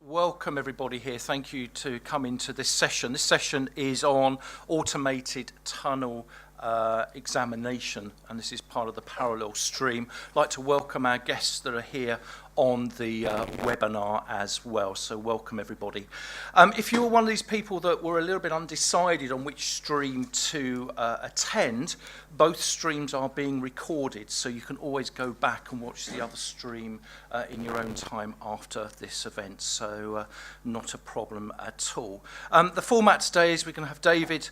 Welcome everybody here. Thank you to come into this session. This session is on automated tunnel examination, and this is part of the parallel stream. I'd like to welcome our guests that are here on the webinar as well. So welcome everybody. If you were one of these people that were a little bit undecided on which stream to attend, both streams are being recorded, so you can always go back and watch the other stream in your own time after this event, so not a problem at all. The format today is we're going to have David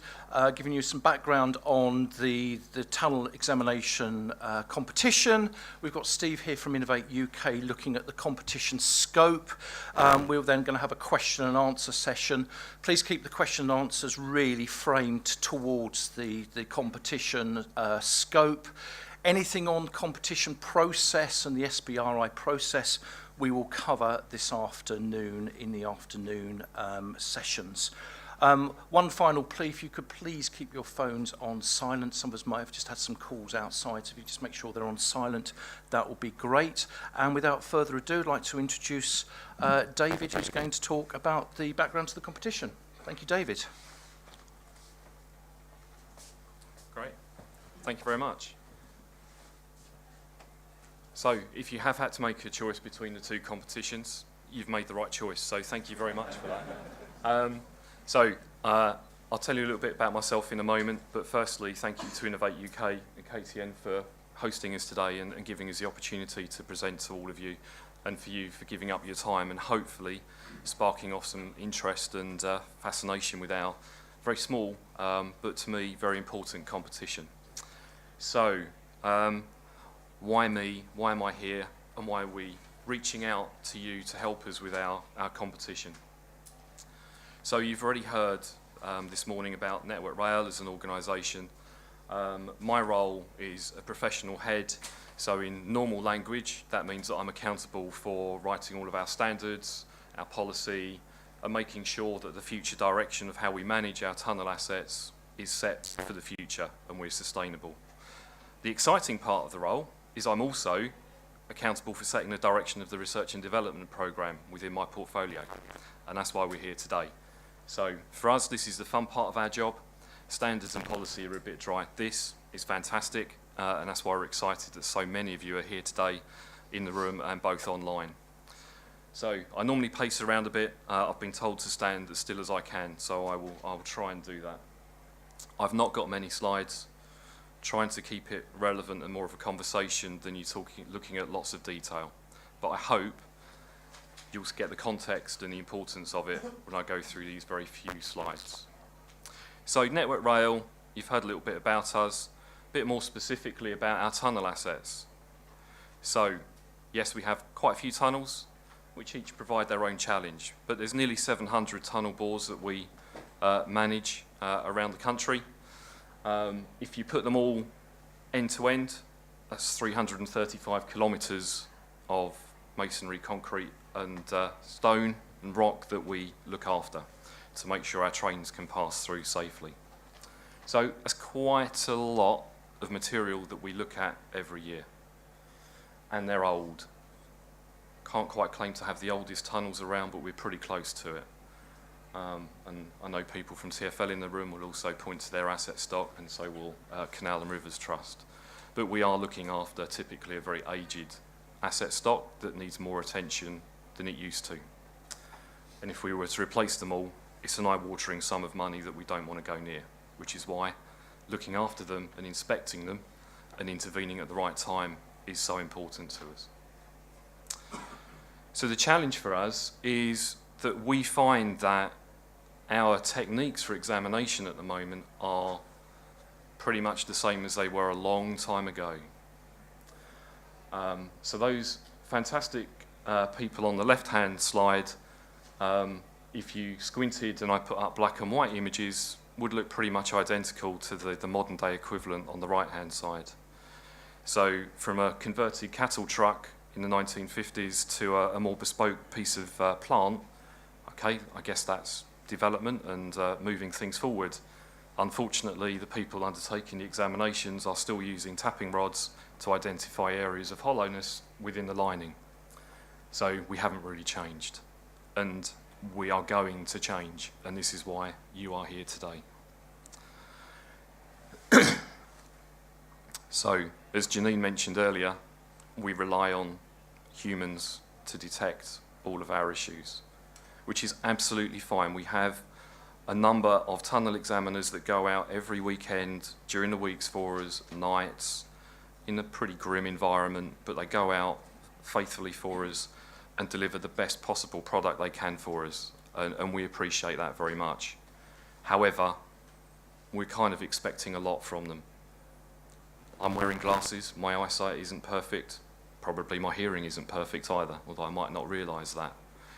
giving you some background on the tunnel examination competition. We've got Steve here from Innovate UK looking at the competition scope. We're then going to have a question and answer session. Please keep the question and answers really framed towards the competition scope. Anything on competition process and the SBRI process we will cover this afternoon in the afternoon sessions. One final plea, if you could please keep your phones on silent. Some of us might have just had some calls outside, so if you just make sure they're on silent, that will be great. And without further ado, I'd like to introduce David, who's going to talk about the background to the competition. Thank you, David. Great. Thank you very much. So, if you have had to make a choice between the two competitions, you've made the right choice, so thank you very much for that. I'll tell you a little bit about myself in a moment, but firstly, thank you to Innovate UK and KTN for hosting us today and giving us the opportunity to present to all of you, and for you for giving up your time and hopefully sparking off some interest and fascination with our very small, but to me, very important competition. So, why me, why am I here, and why are we reaching out to you to help us with our competition? So you've already heard this morning about Network Rail as an organisation. My role is a professional head, so in normal language that means that I'm accountable for writing all of our standards, our policy, and making sure that the future direction of how we manage our tunnel assets is set for the future and we're sustainable. The exciting part of the role is I'm also accountable for setting the direction of the research and development programme within my portfolio, and that's why we're here today. So for us, this is the fun part of our job. Standards and policy are a bit dry. This is fantastic, and that's why we're excited that so many of you are here today in the room and both online. So I normally pace around a bit. I've been told to stand as still as I can, so I will try and do that. I've not got many slides, trying to keep it relevant and more of a conversation than you looking at lots of detail. But I hope you'll get the context and the importance of it when I go through these very few slides. So Network Rail, you've heard a little bit about us, a bit more specifically about our tunnel assets. So yes, we have quite a few tunnels, which each provide their own challenge, but there's nearly 700 tunnel bores that we manage around the country. If you put them all end to end, that's 335 kilometres of masonry, concrete and stone and rock that we look after to make sure our trains can pass through safely. So that's quite a lot of material that we look at every year, and they're old. Can't quite claim to have the oldest tunnels around, but we're pretty close to it. And I know people from TfL in the room will also point to their asset stock, and so will Canal and Rivers Trust. But we are looking after typically a very aged asset stock that needs more attention than it used to. And if we were to replace them all, it's an eye-watering sum of money that we don't want to go near, which is why looking after them and inspecting them and intervening at the right time is so important to us. So the challenge for us is that we find that our techniques for examination at the moment are pretty much the same as they were a long time ago. So those fantastic people on the left-hand slide, if you squinted and I put up black and white images, would look pretty much identical to the modern-day equivalent on the right-hand side. So from a converted cattle truck in the 1950s to a more bespoke piece of plant, okay, I guess that's development and moving things forward. Unfortunately, the people undertaking the examinations are still using tapping rods to identify areas of hollowness within the lining. So we haven't really changed. and we are going to change, and this is why you are here today. So, as Janine mentioned earlier, we rely on humans to detect all of our issues, which is absolutely fine. We have a number of tunnel examiners that go out every weekend during the weeks for us, nights, in a pretty grim environment, but they go out faithfully for us and deliver the best possible product they can for us, and we appreciate that very much. However, we're kind of expecting a lot from them. I'm wearing glasses, my eyesight isn't perfect, probably my hearing isn't perfect either, although I might not realise that.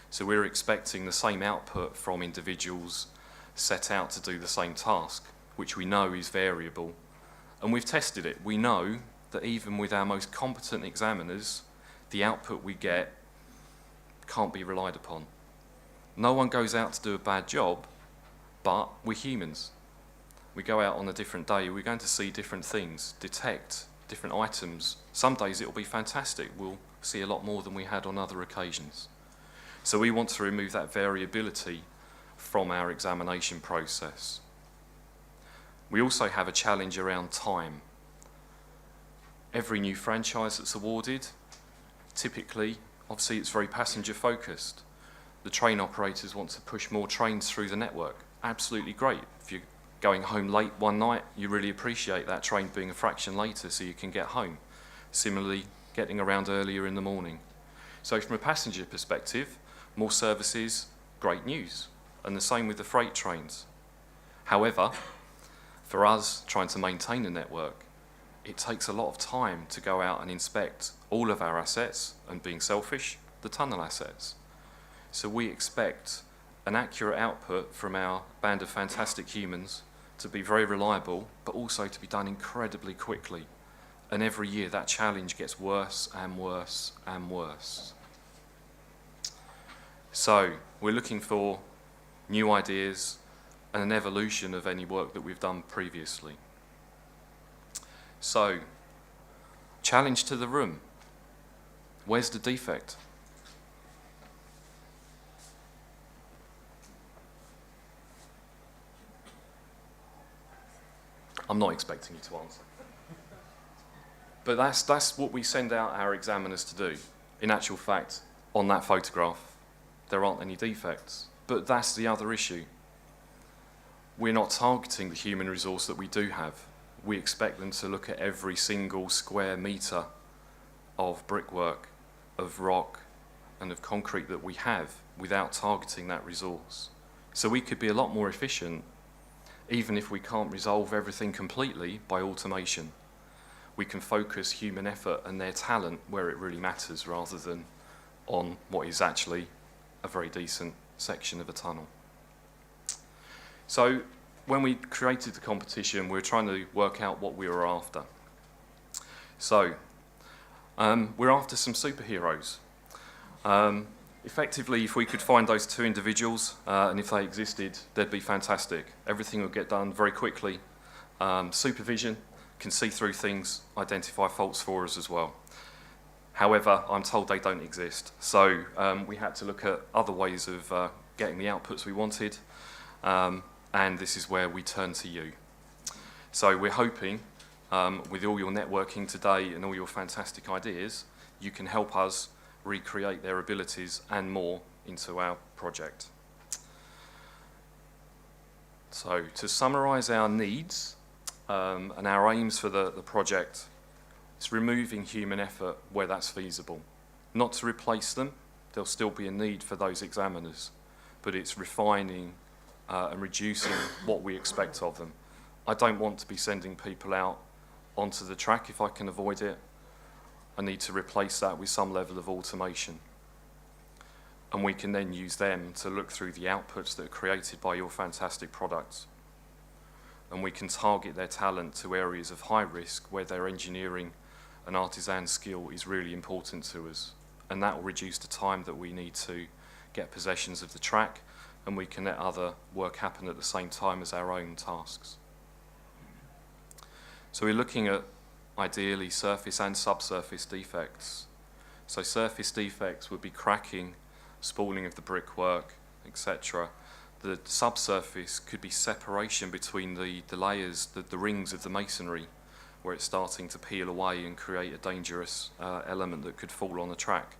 So we're expecting the same output from individuals set out to do the same task, which we know is variable. And we've tested it. We know that even with our most competent examiners, the output we get can't be relied upon. No one goes out to do a bad job, but we're humans. We go out on a different day, we're going to see different things, detect different items. Some days it'll be fantastic. We'll see a lot more than we had on other occasions. So we want to remove that variability from our examination process. We also have a challenge around time. Every new franchise that's awarded, typically, obviously it's very passenger focused. The train operators want to push more trains through the network. Absolutely great. If you're going home late one night, you really appreciate that train being a fraction later so you can get home. Similarly, getting around earlier in the morning. So from a passenger perspective, more services, great news. And the same with the freight trains. However, for us trying to maintain the network, it takes a lot of time to go out and inspect all of our assets, and being selfish, the tunnel assets. So we expect an accurate output from our band of fantastic humans to be very reliable, but also to be done incredibly quickly. And every year that challenge gets worse and worse and worse. So we're looking for new ideas and an evolution of any work that we've done previously. So, challenge to the room. Where's the defect? I'm not expecting you to answer. But that's what we send out our examiners to do. In actual fact, on that photograph, there aren't any defects. But that's the other issue. We're not targeting the human resource that we do have. We expect them to look at every single square metre of brickwork, of rock, and of concrete that we have without targeting that resource. So we could be a lot more efficient, even if we can't resolve everything completely by automation. We can focus human effort and their talent where it really matters, rather than on what is actually a very decent section of a tunnel. So when we created the competition, we were trying to work out what we were after. So we're after some superheroes. Effectively, if we could find those two individuals, and if they existed, they'd be fantastic. Everything would get done very quickly. Supervision can see through things, identify faults for us as well. However, I'm told they don't exist. So we had to look at other ways of getting the outputs we wanted, and this is where we turn to you. So we're hoping, with all your networking today and all your fantastic ideas, you can help us recreate their abilities and more into our project. So to summarise our needs and our aims for the project, it's removing human effort where that's feasible. Not to replace them, there'll still be a need for those examiners, but it's refining and reducing what we expect of them. I don't want to be sending people out onto the track if I can avoid it. I need to replace that with some level of automation. And we can then use them to look through the outputs that are created by your fantastic products. And we can target their talent to areas of high risk where their engineering and artisan skill is really important to us. And that will reduce the time that we need to get possessions of the track, and we can let other work happen at the same time as our own tasks. So we're looking at ideally surface and subsurface defects. So surface defects would be cracking spalling of the brickwork, etc. The subsurface could be separation between the layers, the rings of the masonry, where it's starting to peel away and create a dangerous element that could fall on the track.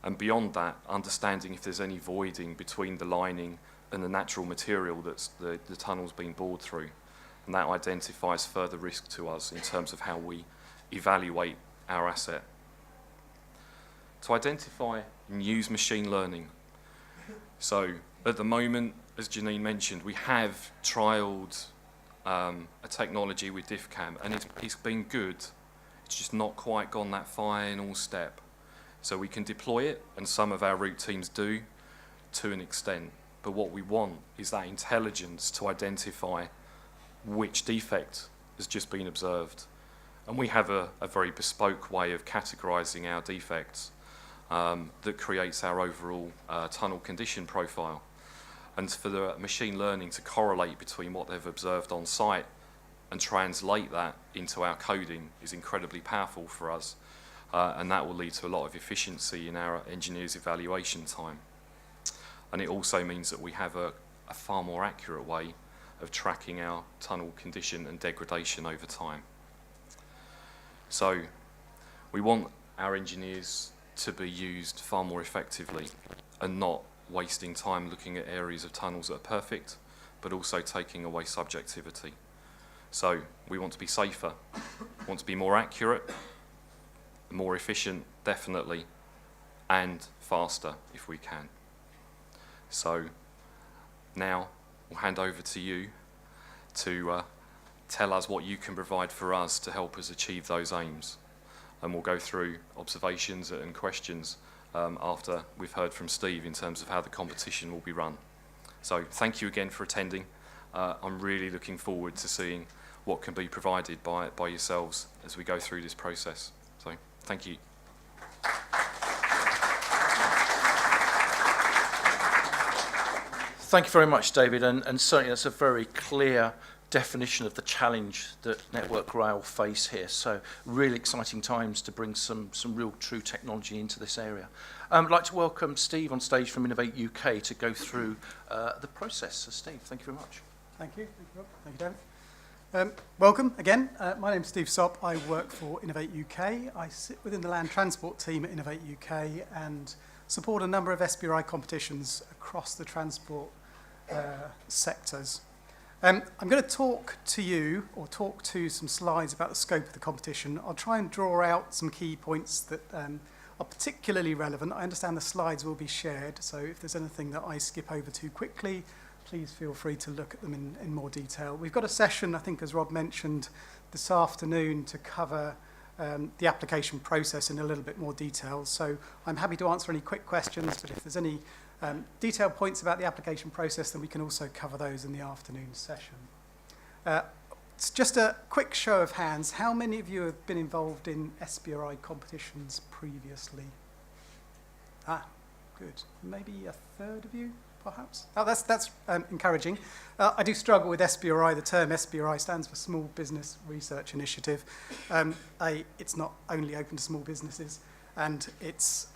And beyond that, understanding if there's any voiding between the lining and the natural material that's the tunnel's been bored through. And that identifies further risk to us in terms of how we evaluate our asset. To identify and use machine learning. So at the moment, as Janine mentioned, we have trialled a technology with DiffCam, and it's been good. It's just not quite gone that final step. So we can deploy it, and some of our route teams do, to an extent. But what we want is that intelligence to identify which defect has just been observed. And we have a very bespoke way of categorising our defects that creates our overall tunnel condition profile. And for the machine learning to correlate between what they've observed on site and translate that into our coding is incredibly powerful for us. And that will lead to a lot of efficiency in our engineers' evaluation time. And it also means that we have a far more accurate way of tracking our tunnel condition and degradation over time. So we want our engineers to be used far more effectively and not wasting time looking at areas of tunnels that are perfect, but also taking away subjectivity. So we want to be safer, want to be more accurate, more efficient, definitely, and faster if we can. So now we'll hand over to you to tell us what you can provide for us to help us achieve those aims. And we'll go through observations and questions after we've heard from Steve in terms of how the competition will be run. So thank you again for attending. I'm really looking forward to seeing what can be provided by yourselves as we go through this process. So thank you. Thank you very much, David, and certainly that's a very clear definition of the challenge that Network Rail face here. So really exciting times to bring some real true technology into this area. I'd like to welcome Steve on stage from Innovate UK to go through the process. So Steve, thank you very much. Thank you. Thank you, Rob. Thank you, David. Welcome again. My name is Steve Sopp. I work for Innovate UK. I sit within the land transport team at Innovate UK and support a number of SBRI competitions across the transport sectors. I'm going to talk to some slides about the scope of the competition. I'll try and draw out some key points that are particularly relevant. I understand the slides will be shared, so if there's anything that I skip over too quickly, please feel free to look at them in more detail. We've got a session, I think, as Rob mentioned, this afternoon to cover the application process in a little bit more detail. So I'm happy to answer any quick questions, but if there's any detailed points about the application process, then we can also cover those in the afternoon session. It's just a quick show of hands. How many of you have been involved in SBRI competitions previously? Good. Maybe a third of you, perhaps? Oh, that's encouraging. I do struggle with SBRI. The term SBRI stands for Small Business Research Initiative. It's not only open to small businesses, and it's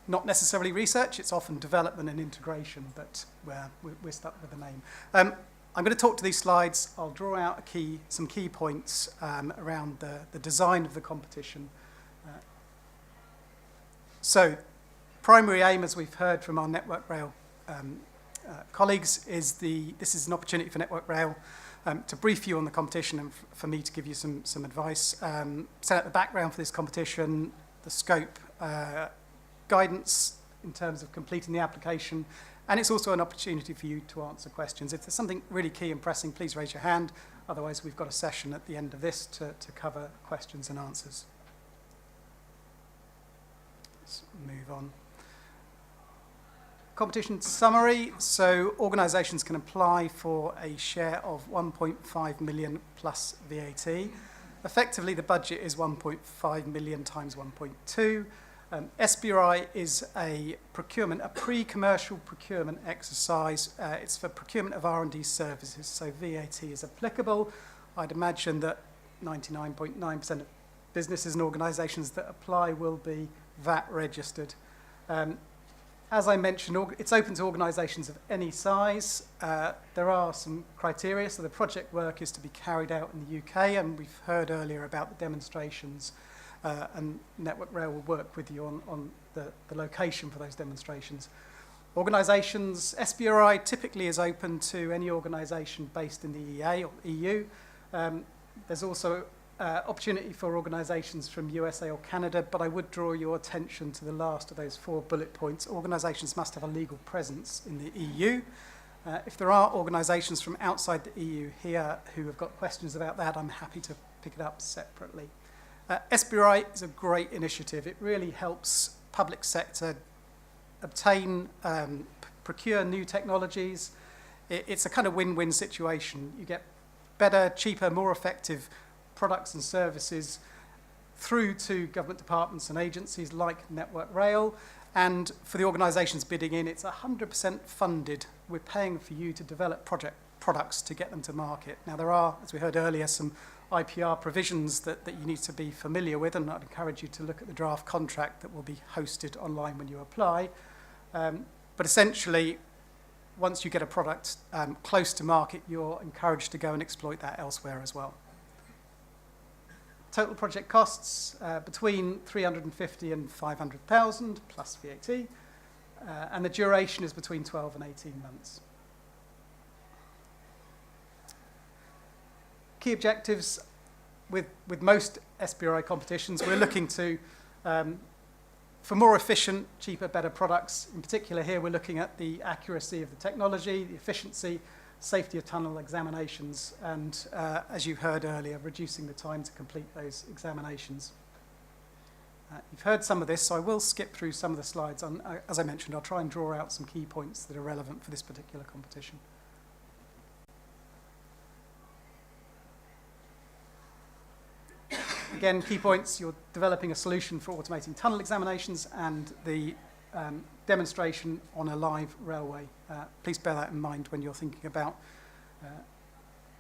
not necessarily research. It's often development and integration, but we're stuck with the name. I'm going to talk to these slides. I'll draw out some key points around the design of the competition. So, primary aim, as we've heard from our Network Rail colleagues, this is an opportunity for Network Rail to brief you on the competition and for me to give you some advice. Set out the background for this competition, the scope, guidance in terms of completing the application, and it's also an opportunity for you to answer questions. If there's something really key and pressing, please raise your hand. Otherwise, we've got a session at the end of this to cover questions and answers. Let's move on. Competition summary. So organisations can apply for a share of 1.5 million plus VAT. Effectively, the budget is 1.5 million times 1.2. SBRI is a pre-commercial procurement exercise. It's for procurement of R&D services, so VAT is applicable. I'd imagine that 99.9% of businesses and organisations that apply will be VAT registered. As I mentioned, it's open to organisations of any size. There are some criteria, so the project work is to be carried out in the UK, and we've heard earlier about the demonstrations, and Network Rail will work with you on the location for those demonstrations. Organisations, SBRI typically is open to any organisation based in the EA or EU. There's also opportunity for organisations from USA or Canada, but I would draw your attention to the last of those 4 bullet points. Organisations must have a legal presence in the EU. If there are organisations from outside the EU here who have got questions about that, I'm happy to pick it up separately. SBRI is a great initiative. It really helps public sector obtain, procure new technologies. It's a kind of win-win situation. You get better, cheaper, more effective products and services through to government departments and agencies like Network Rail, and for the organisations bidding in, it's 100% funded. We're paying for you to develop products to get them to market. Now there are, as we heard earlier, some IPR provisions that you need to be familiar with, and I'd encourage you to look at the draft contract that will be hosted online when you apply. But essentially, once you get a product close to market, you're encouraged to go and exploit that elsewhere as well. Total project costs between 350 and 500,000 plus VAT, and the duration is between 12 and 18 months. Key objectives with most SBRI competitions, we're looking to for more efficient, cheaper, better products. In particular here, we're looking at the accuracy of the technology, the efficiency, safety of tunnel examinations, and as you heard earlier, reducing the time to complete those examinations. You've heard some of this, so I will skip through some of the slides. As I mentioned, I'll try and draw out some key points that are relevant for this particular competition. Again, key points, you're developing a solution for automating tunnel examinations and the demonstration on a live railway. Please bear that in mind when you're thinking about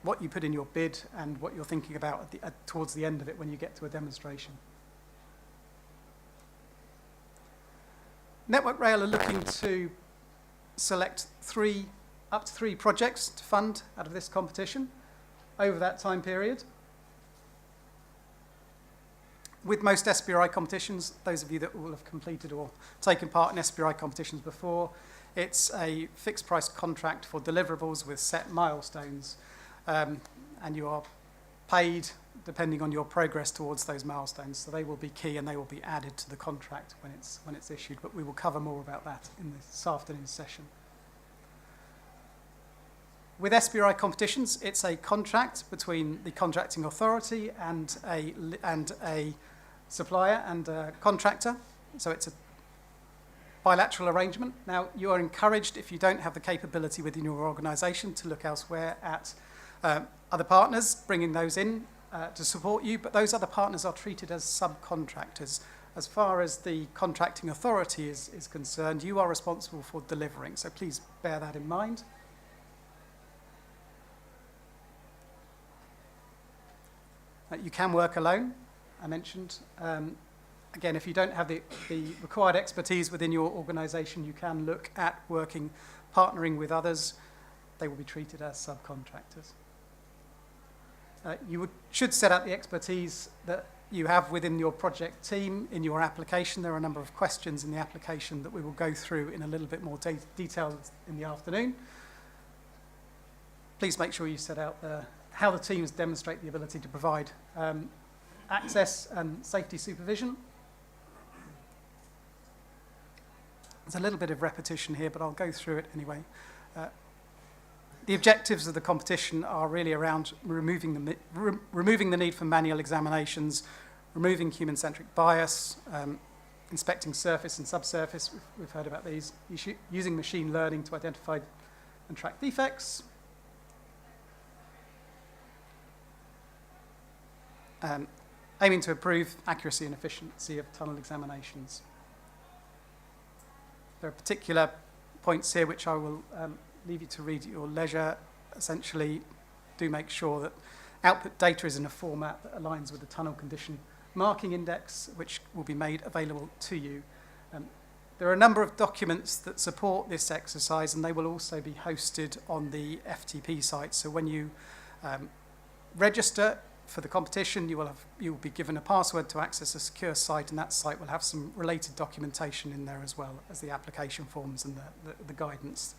what you put in your bid and what you're thinking about towards the end of it when you get to a demonstration. Network Rail are looking to select up to three projects to fund out of this competition over that time period. With most SBRI competitions, those of you that will have completed or taken part in SBRI competitions before, it's a fixed price contract for deliverables with set milestones, and you are paid depending on your progress towards those milestones. So they will be key and they will be added to the contract when it's issued, but we will cover more about that in this afternoon's session. With SBRI competitions, it's a contract between the contracting authority and a supplier and a contractor. So it's a bilateral arrangement. Now, you are encouraged, if you don't have the capability within your organisation, to look elsewhere at other partners, bringing those in to support you, but those other partners are treated as subcontractors. As far as the contracting authority is concerned, you are responsible for delivering, so please bear that in mind. You can work alone, I mentioned. Again, if you don't have the required expertise within your organisation, you can look at partnering with others. They will be treated as subcontractors. You should set out the expertise that you have within your project team in your application. There are a number of questions in the application that we will go through in a little bit more detail in the afternoon. Please make sure you set out how the teams demonstrate the ability to provide access and safety supervision. There's a little bit of repetition here, but I'll go through it anyway. The objectives of the competition are really around removing the need for manual examinations, removing human-centric bias, inspecting surface and subsurface, we've heard about these, using machine learning to identify and track defects, aiming to improve accuracy and efficiency of tunnel examinations. There are particular points here which I will leave you to read at your leisure. Essentially, do make sure that output data is in a format that aligns with the tunnel condition marking index, which will be made available to you. There are a number of documents that support this exercise, and they will also be hosted on the FTP site. So when you register for the competition, you will be given a password to access a secure site, and that site will have some related documentation in there as well as the application forms and the guidance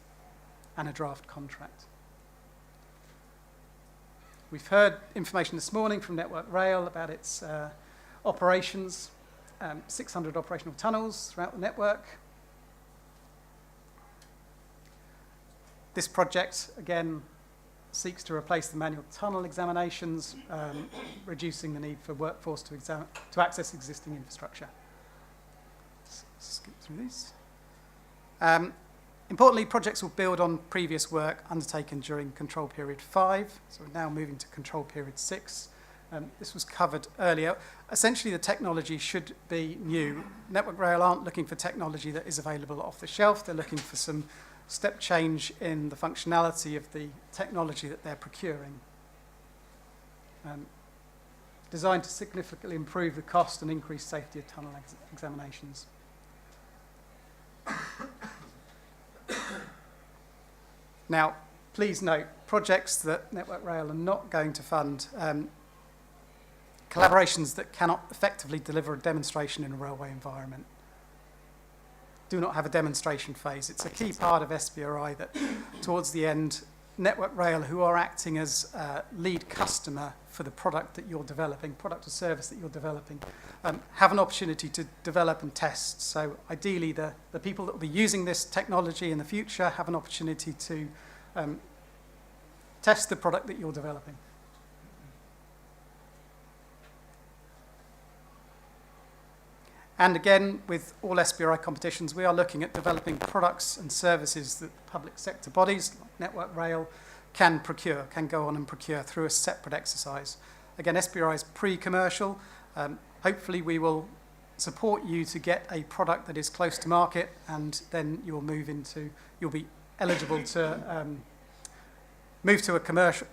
and a draft contract. We've heard information this morning from Network Rail about its operations, 600 operational tunnels throughout the network. This project, again, seeks to replace the manual tunnel examinations, reducing the need for workforce to access existing infrastructure. Let's skip through these. Importantly, projects will build on previous work undertaken during Control Period 5, so we're now moving to Control Period 6. This was covered earlier. Essentially, the technology should be new. Network Rail aren't looking for technology that is available off the shelf. They're looking for some step change in the functionality of the technology that they're procuring. Designed to significantly improve the cost and increase safety of tunnel examinations. Now, please note, projects that Network Rail are not going to fund, collaborations that cannot effectively deliver a demonstration in a railway environment, do not have a demonstration phase. It's a key part of SBRI that towards the end, Network Rail, who are acting as lead customer for the product that you're developing, product or service that you're developing, have an opportunity to develop and test. So ideally, the people that will be using this technology in the future have an opportunity to test the product that you're developing. And again, with all SBRI competitions, we are looking at developing products and services that public sector bodies, like Network Rail, can procure, can go on and procure through a separate exercise. Again, SBRI is pre-commercial. Hopefully we will support you to get a product that is close to market, and then you'll be eligible to move to a commercial,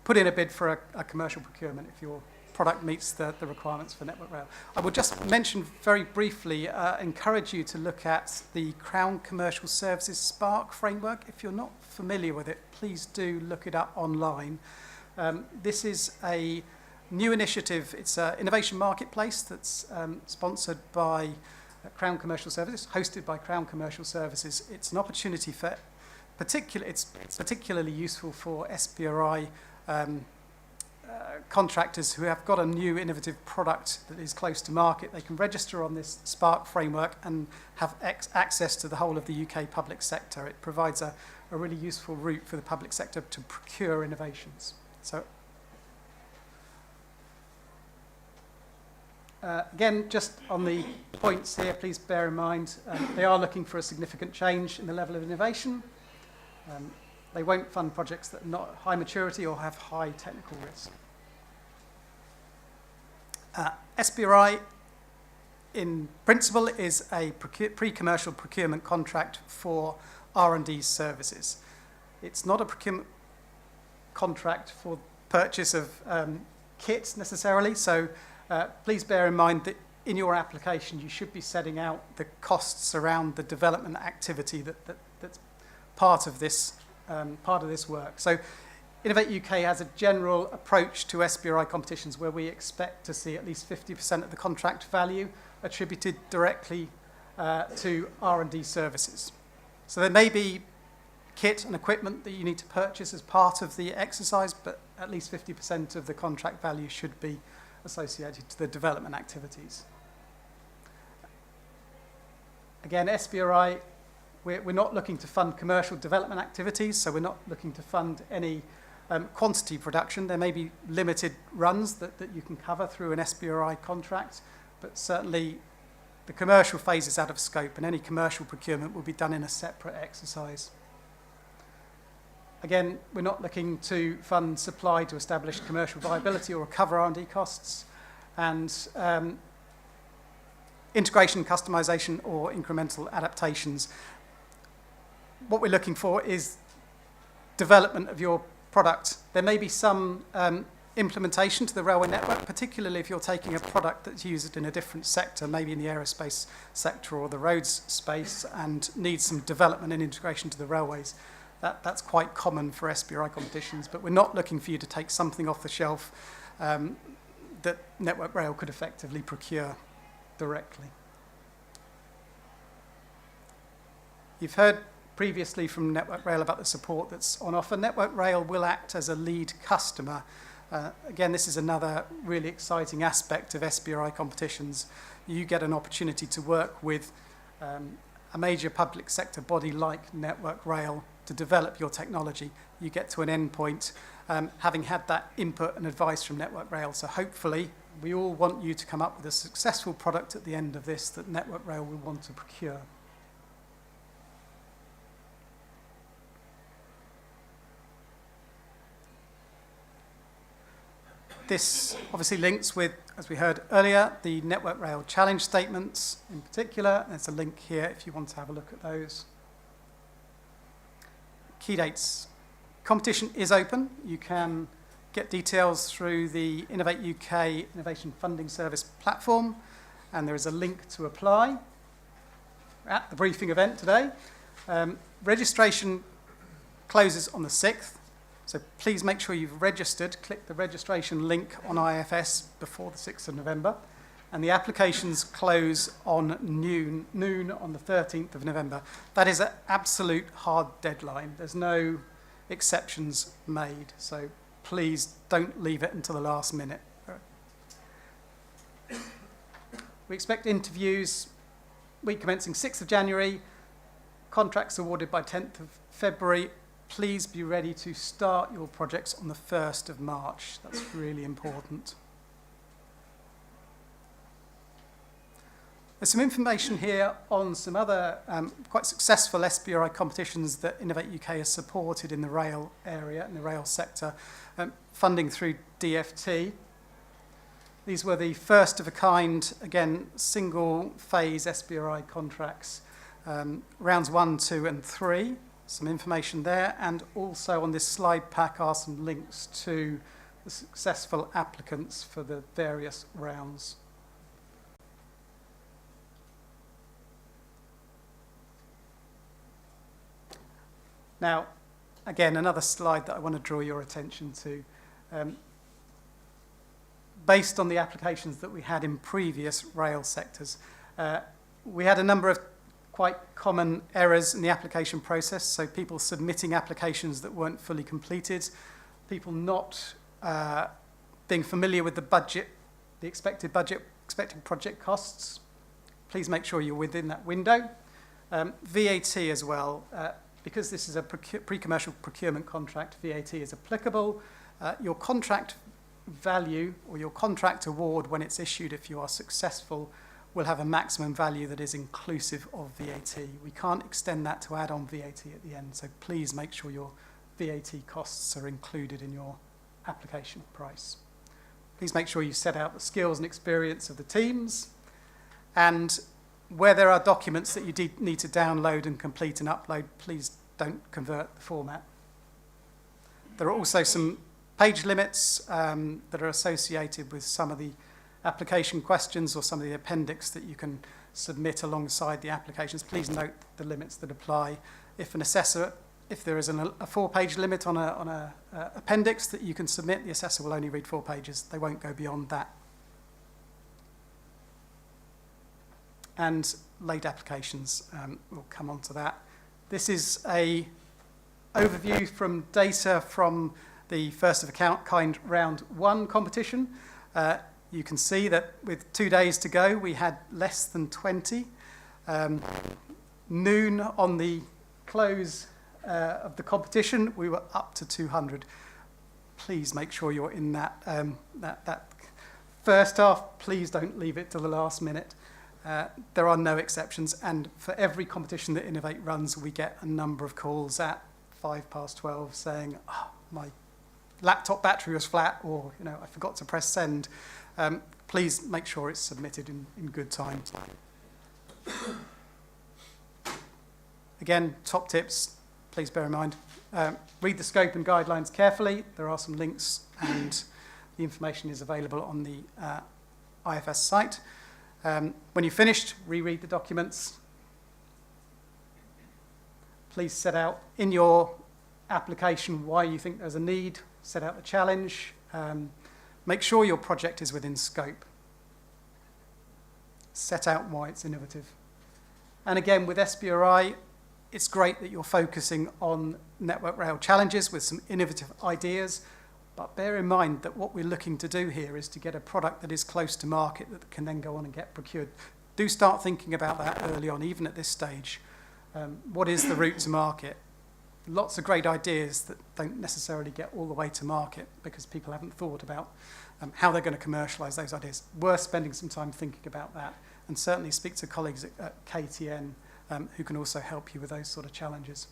put in a bid for a commercial procurement if your product meets the requirements for Network Rail. I will just mention very briefly, encourage you to look at the Crown Commercial Services Spark framework. If you're not familiar with it, please do look it up online. This is a new initiative. It's an innovation marketplace that's sponsored by Crown Commercial Services, hosted by Crown Commercial Services. It's an opportunity for it's particularly useful for SBRI contractors who have got a new innovative product that is close to market. They can register on this Spark framework and have access to the whole of the UK public sector. It provides a really useful route for the public sector to procure innovations. So again, just on the points here, please bear in mind they are looking for a significant change in the level of innovation. They won't fund projects that are not high maturity or have high technical risk. SBRI, in principle, is a pre-commercial procurement contract for R&D services. It's not a procurement contract for purchase of kit necessarily, so please bear in mind that in your application you should be setting out the costs around the development activity that's part of this work. So Innovate UK has a general approach to SBRI competitions where we expect to see at least 50% of the contract value attributed directly to R&D services. So there may be kit and equipment that you need to purchase as part of the exercise, but at least 50% of the contract value should be associated to the development activities. Again, SBRI, we're not looking to fund commercial development activities, so we're not looking to fund any quantity production. There may be limited runs that you can cover through an SBRI contract, but certainly the commercial phase is out of scope, and any commercial procurement will be done in a separate exercise. Again, we're not looking to fund supply to establish commercial viability or recover R&D costs, and integration, customization, or incremental adaptations. What we're looking for is development of your product. There may be some implementation to the railway network, particularly if you're taking a product that's used in a different sector, maybe in the aerospace sector or the roads space, and needs some development and integration to the railways. That's quite common for SBRI competitions, but we're not looking for you to take something off the shelf that Network Rail could effectively procure directly. You've heard previously from Network Rail about the support that's on offer. Network Rail will act as a lead customer. Again, this is another really exciting aspect of SBRI competitions. You get an opportunity to work with a major public sector body like Network Rail to develop your technology. You get to an end point having had that input and advice from Network Rail. So hopefully we all want you to come up with a successful product at the end of this that Network Rail will want to procure. This obviously links with, as we heard earlier, the Network Rail challenge statements in particular. There's a link here if you want to have a look at those. Key dates. Competition is open. You can get details through the Innovate UK Innovation Funding Service platform, and there is a link to apply at the briefing event today. Registration closes on the 6th. So please make sure you've registered. Click the registration link on IFS before the 6th of November. And the applications close on noon on the 13th of November. That is an absolute hard deadline. There's no exceptions made. So please don't leave it until the last minute. We expect interviews week commencing 6th of January. Contracts awarded by 10th of February. Please be ready to start your projects on the 1st of March. That's really important. There's some information here on some other quite successful SBRI competitions that Innovate UK has supported in the rail area, in the rail sector, funding through DFT. These were the first of a kind, again, single phase SBRI contracts, rounds 1, 2 and 3. Some information there, and also on this slide pack are some links to the successful applicants for the various rounds. Now, again, another slide that I want to draw your attention to. Based on the applications that we had in previous rail sectors, we had a number of quite common errors in the application process, so people submitting applications that weren't fully completed, people not being familiar with the budget, the expected budget, expected project costs. Please make sure you're within that window. VAT as well, because this is a pre-commercial procurement contract, VAT is applicable. Your contract value or your contract award when it's issued, if you are successful, will have a maximum value that is inclusive of VAT. We can't extend that to add on VAT at the end, so please make sure your VAT costs are included in your application price. Please make sure you set out the skills and experience of the teams, and where there are documents that you need to download and complete and upload, please don't convert the format. There are also some page limits that are associated with some of the application questions or some of the appendix that you can submit alongside the applications. Please note the limits that apply. If there is a 4-page limit on a appendix that you can submit, the assessor will only read 4 pages. They won't go beyond that. And late applications, we'll come on to that. This is a overview from data from the first of a kind round 1 competition. You can see that with 2 days to go, we had less than 20. Noon on the close of the competition, we were up to 200. Please make sure you're in that first half. Please don't leave it till the last minute. There are no exceptions, and for every competition that Innovate runs, we get a number of calls at 12:05 saying, oh, my laptop battery was flat, or I forgot to press send. Please make sure it's submitted in good time. Again, top tips, please bear in mind. Read the scope and guidelines carefully. There are some links and The information is available on the IFS site. When you've finished, reread the documents. Please set out in your application why you think there's a need, set out the challenge, make sure your project is within scope. Set out why it's innovative. And again, with SBRI, it's great that you're focusing on Network Rail challenges with some innovative ideas, but bear in mind that what we're looking to do here is to get a product that is close to market that can then go on and get procured. Do start thinking about that early on, even at this stage. What is the route to market? Lots of great ideas that don't necessarily get all the way to market because people haven't thought about how they're going to commercialise those ideas. Worth spending some time thinking about that, and certainly speak to colleagues at KTN who can also help you with those sort of challenges.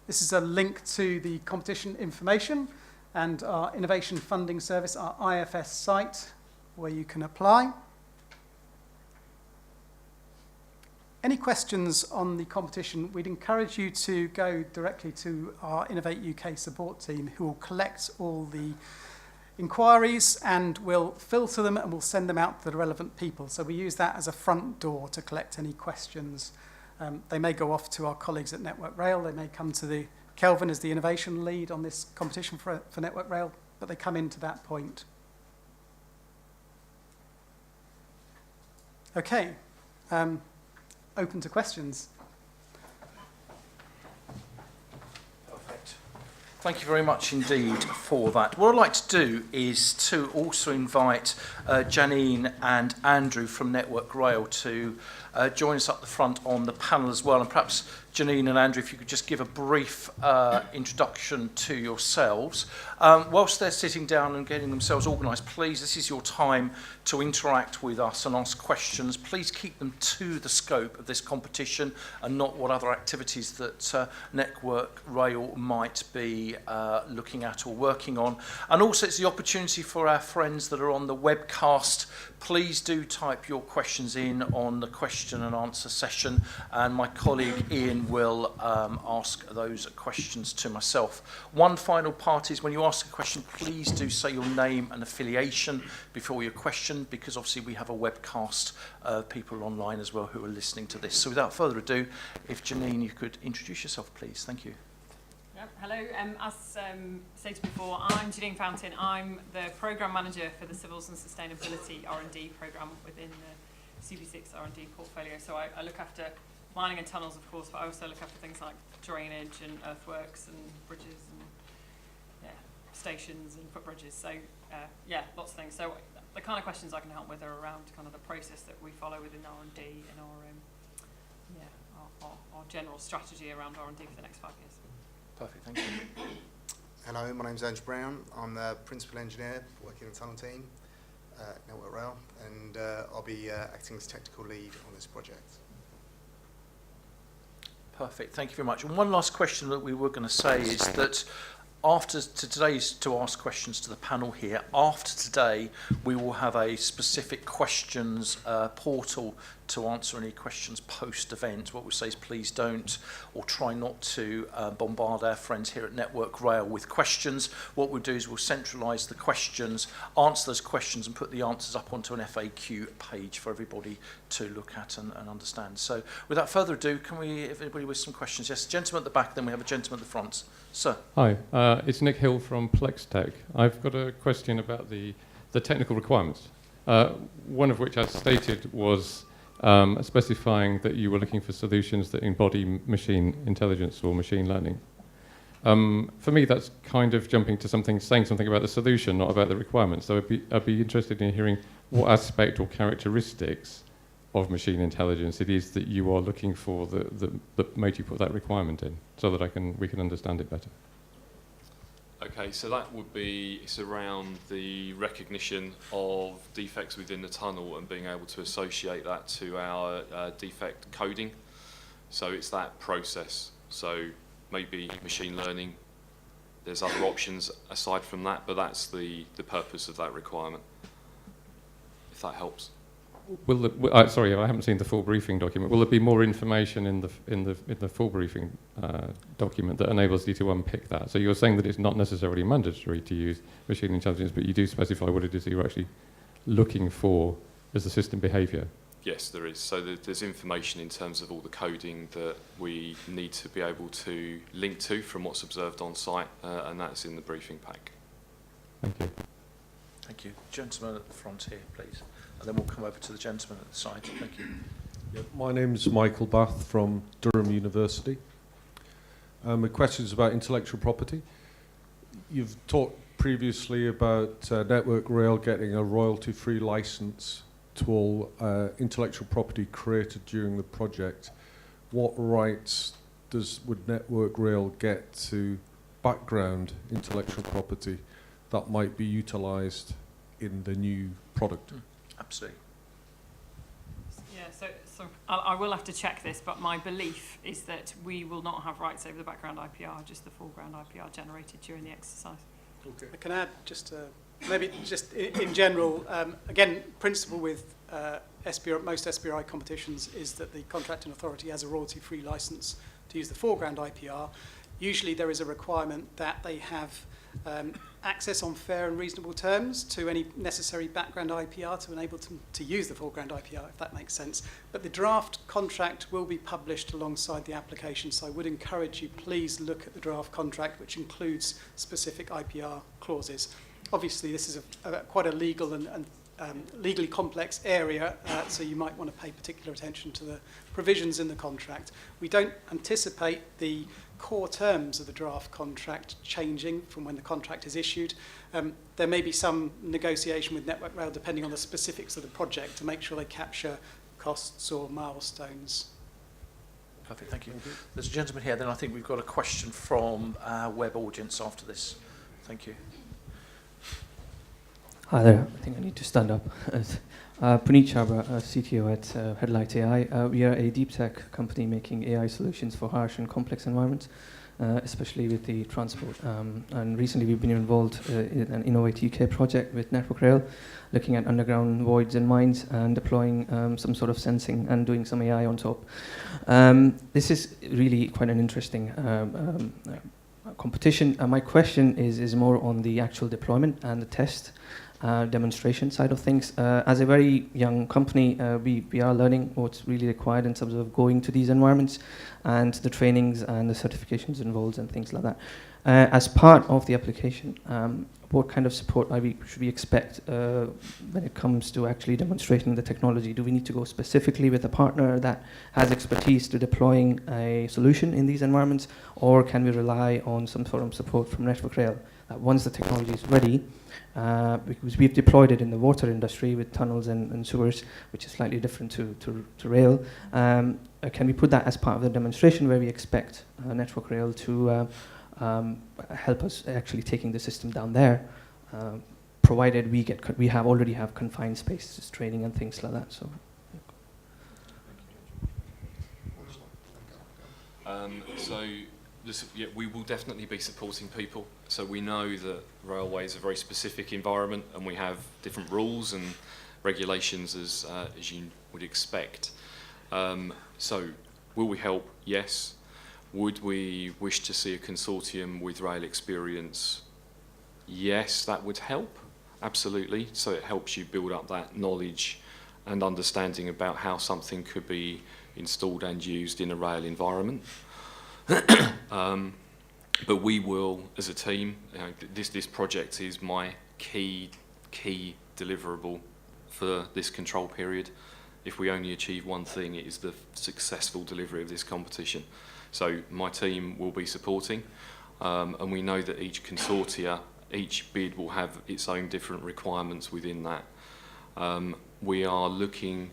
This is a link to the competition information and our innovation funding service, our IFS site, where you can apply. Any questions on the competition, we'd encourage you to go directly to our Innovate UK support team, who will collect all the inquiries and will filter them and will send them out to the relevant people. So we use that as a front door to collect any questions. They may go off to our colleagues at Network Rail. They may come to the Kelvin as the innovation lead on this competition for Network Rail, but they come into that point. Okay, open to questions. Perfect. Thank you very much indeed for that. What I'd like to do is to also invite Janine and Andrew from Network Rail to join us up the front on the panel as well. And perhaps Janine and Andrew, if you could just give a brief introduction to yourselves. Whilst they're sitting down and getting themselves organised, please, this is your time to interact with us and ask questions. Please keep them to the scope of this competition and not what other activities that Network Rail might be looking at or working on. And also it's the opportunity for our friends that are on the webcast. Please do type your questions in on the question and answer session, and my colleague Ian will ask those questions to myself. One final part is when you ask a question, please do say your name and affiliation before your question, because obviously we have a webcast, people online as well who are listening to this. So without further ado, if Janine, you could introduce yourself, please. Thank you. Yep, hello, as stated before, I'm Janine Fountain. I'm the Programme Manager for the Civils and Sustainability R&D programme within the CB6 R&D portfolio. So I look after mining and tunnels, of course, but I also look after things like drainage and earthworks and bridges and stations and footbridges. So lots of things. So the kind of questions I can help with are around kind of the process that we follow within R&D and our general strategy around R&D for the next 5 years. Perfect, thank you. Hello, my name's Andrew Brown. I'm the Principal Engineer working in the Tunnel team at Network Rail, and I'll be acting as Technical Lead on this project. Perfect, thank you very much. And one last question that we were going to say is that after today's to ask questions to the panel here, after today we will have a specific questions portal to answer any questions post-event. What we say is please don't or try not to bombard our friends here at Network Rail with questions. What we'll do is we'll centralise the questions, answer those questions and put the answers up onto an FAQ page for everybody to look at and understand. So without further ado, can we, if anybody with some questions? Yes, gentleman at the back, then we have a gentleman at the front. Sir. Hi, it's Nick Hill from PlexTech. I've got a question about the technical requirements, one of which, as stated, was specifying that you were looking for solutions that embody machine intelligence or machine learning. For me, that's kind of jumping to something, saying something about the solution, not about the requirements. So I'd be interested in hearing what aspect or characteristics of machine intelligence it is that you are looking for that made you put that requirement in, so that we can understand it better. Okay, so that would be, it's around the recognition of defects within the tunnel and being able to associate that to our defect coding. So it's that process. So maybe machine learning, there's other options aside from that, but that's the purpose of that requirement, if that helps. sorry, I haven't seen the full briefing document. Will there be more information in the full briefing document that enables you to unpick that? So you're saying that it's not necessarily mandatory to use machine intelligence, but you do specify what it is that you're actually looking for as the system behaviour. Yes, there is. So there's information in terms of all the coding that we need to be able to link to from what's observed on site, and that's in the briefing pack. Thank you. Thank you. Gentleman at the front here, please. And then we'll come over to the gentleman at the side. Thank you. Yep. My name's Michael Bath from Durham University. My question is about intellectual property. You've talked previously about Network Rail getting a royalty-free license to all intellectual property created during the project. What rights would Network Rail get to background intellectual property that might be utilised in the new product? Absolutely. Yeah, so I will have to check this, but my belief is that we will not have rights over the background IPR, just the foreground IPR generated during the exercise. Okay. I can add just maybe just in general, again, principle with most SBRI competitions is that the contracting authority has a royalty-free license to use the foreground IPR. Usually there is a requirement that they have access on fair and reasonable terms to any necessary background IPR to enable them to use the foreground IPR, if that makes sense. But the draft contract will be published alongside the application, so I would encourage you, please look at the draft contract, which includes specific IPR clauses. Obviously, this is quite a legal and legally complex area, so you might want to pay particular attention to the provisions in the contract. We don't anticipate the core terms of the draft contract changing from when the contract is issued. There may be some negotiation with Network Rail depending on the specifics of the project to make sure they capture costs or milestones. Perfect, thank you. There's a gentleman here, then I think we've got a question from our web audience after this. Thank you. Hi there, I think I need to stand up. Puneet Chabra, CTO at Headlight AI. We are a deep tech company making AI solutions for harsh and complex environments, especially with the transport. And recently we've been involved in an Innovate UK project with Network Rail, looking at underground voids and mines and deploying some sort of sensing and doing some AI on top. This is really quite an interesting competition. My question is more on the actual deployment and the test demonstration side of things. As a very young company, we are learning what's really required in terms of going to these environments and the trainings and the certifications involved and things like that. As part of the application, what kind of support should we expect when it comes to actually demonstrating the technology? Do we need to go specifically with a partner that has expertise to deploying a solution in these environments, or can we rely on some sort of support from Network Rail that once the technology is ready, because we've deployed it in the water industry with tunnels and sewers, which is slightly different to rail. Can we put that as part of the demonstration where we expect Network Rail to help us actually taking the system down there, provided we already have confined spaces, training and things like that. So. We will definitely be supporting people. So we know that railway is a very specific environment, and we have different rules and regulations as you would expect. So will we help? Yes. Would we wish to see a consortium with rail experience? Yes, that would help, absolutely. So it helps you build up that knowledge and understanding about how something could be installed and used in a rail environment. But we will, as a team, this project is my key deliverable for this control period. If we only achieve one thing, it is the successful delivery of this competition. So my team will be supporting, and we know that each consortia, each bid will have its own different requirements within that. We are looking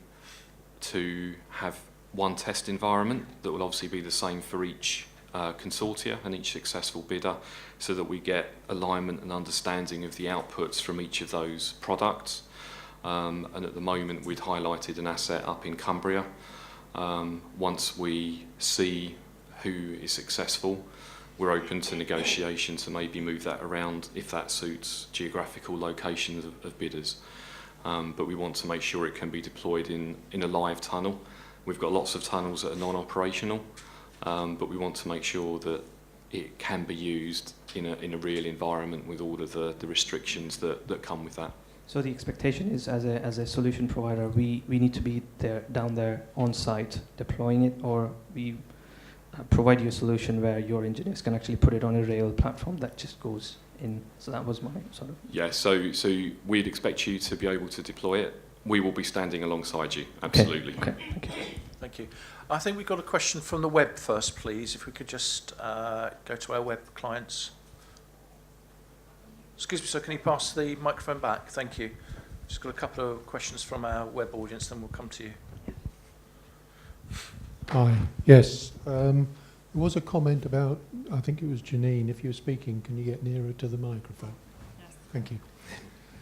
to have one test environment that will obviously be the same for each consortia and each successful bidder, so that we get alignment and understanding of the outputs from each of those products. And at the moment we'd highlighted an asset up in Cumbria. Once we see who is successful, we're open to negotiation to maybe move that around if that suits geographical locations of bidders. but we want to make sure it can be deployed in a live tunnel. We've got lots of tunnels that are non-operational, but we want to make sure that it can be used in a real environment with all of the restrictions that come with that. So the expectation is, as a solution provider, we need to be down there on site deploying it, or we provide you a solution where your engineers can actually put it on a rail platform that just goes in. So that was my sort of... Yeah, so we'd expect you to be able to deploy it. We will be standing alongside you, absolutely. Okay, thank you. Thank you. I think we've got a question from the web first, please. If we could just go to our web clients. Excuse me, sir, can you pass the microphone back? Thank you. Just got a couple of questions from our web audience, then we'll come to you. Hi. Yes. There was a comment about, I think it was Janine, if you were speaking, can you get nearer to the microphone? Yes. Thank you.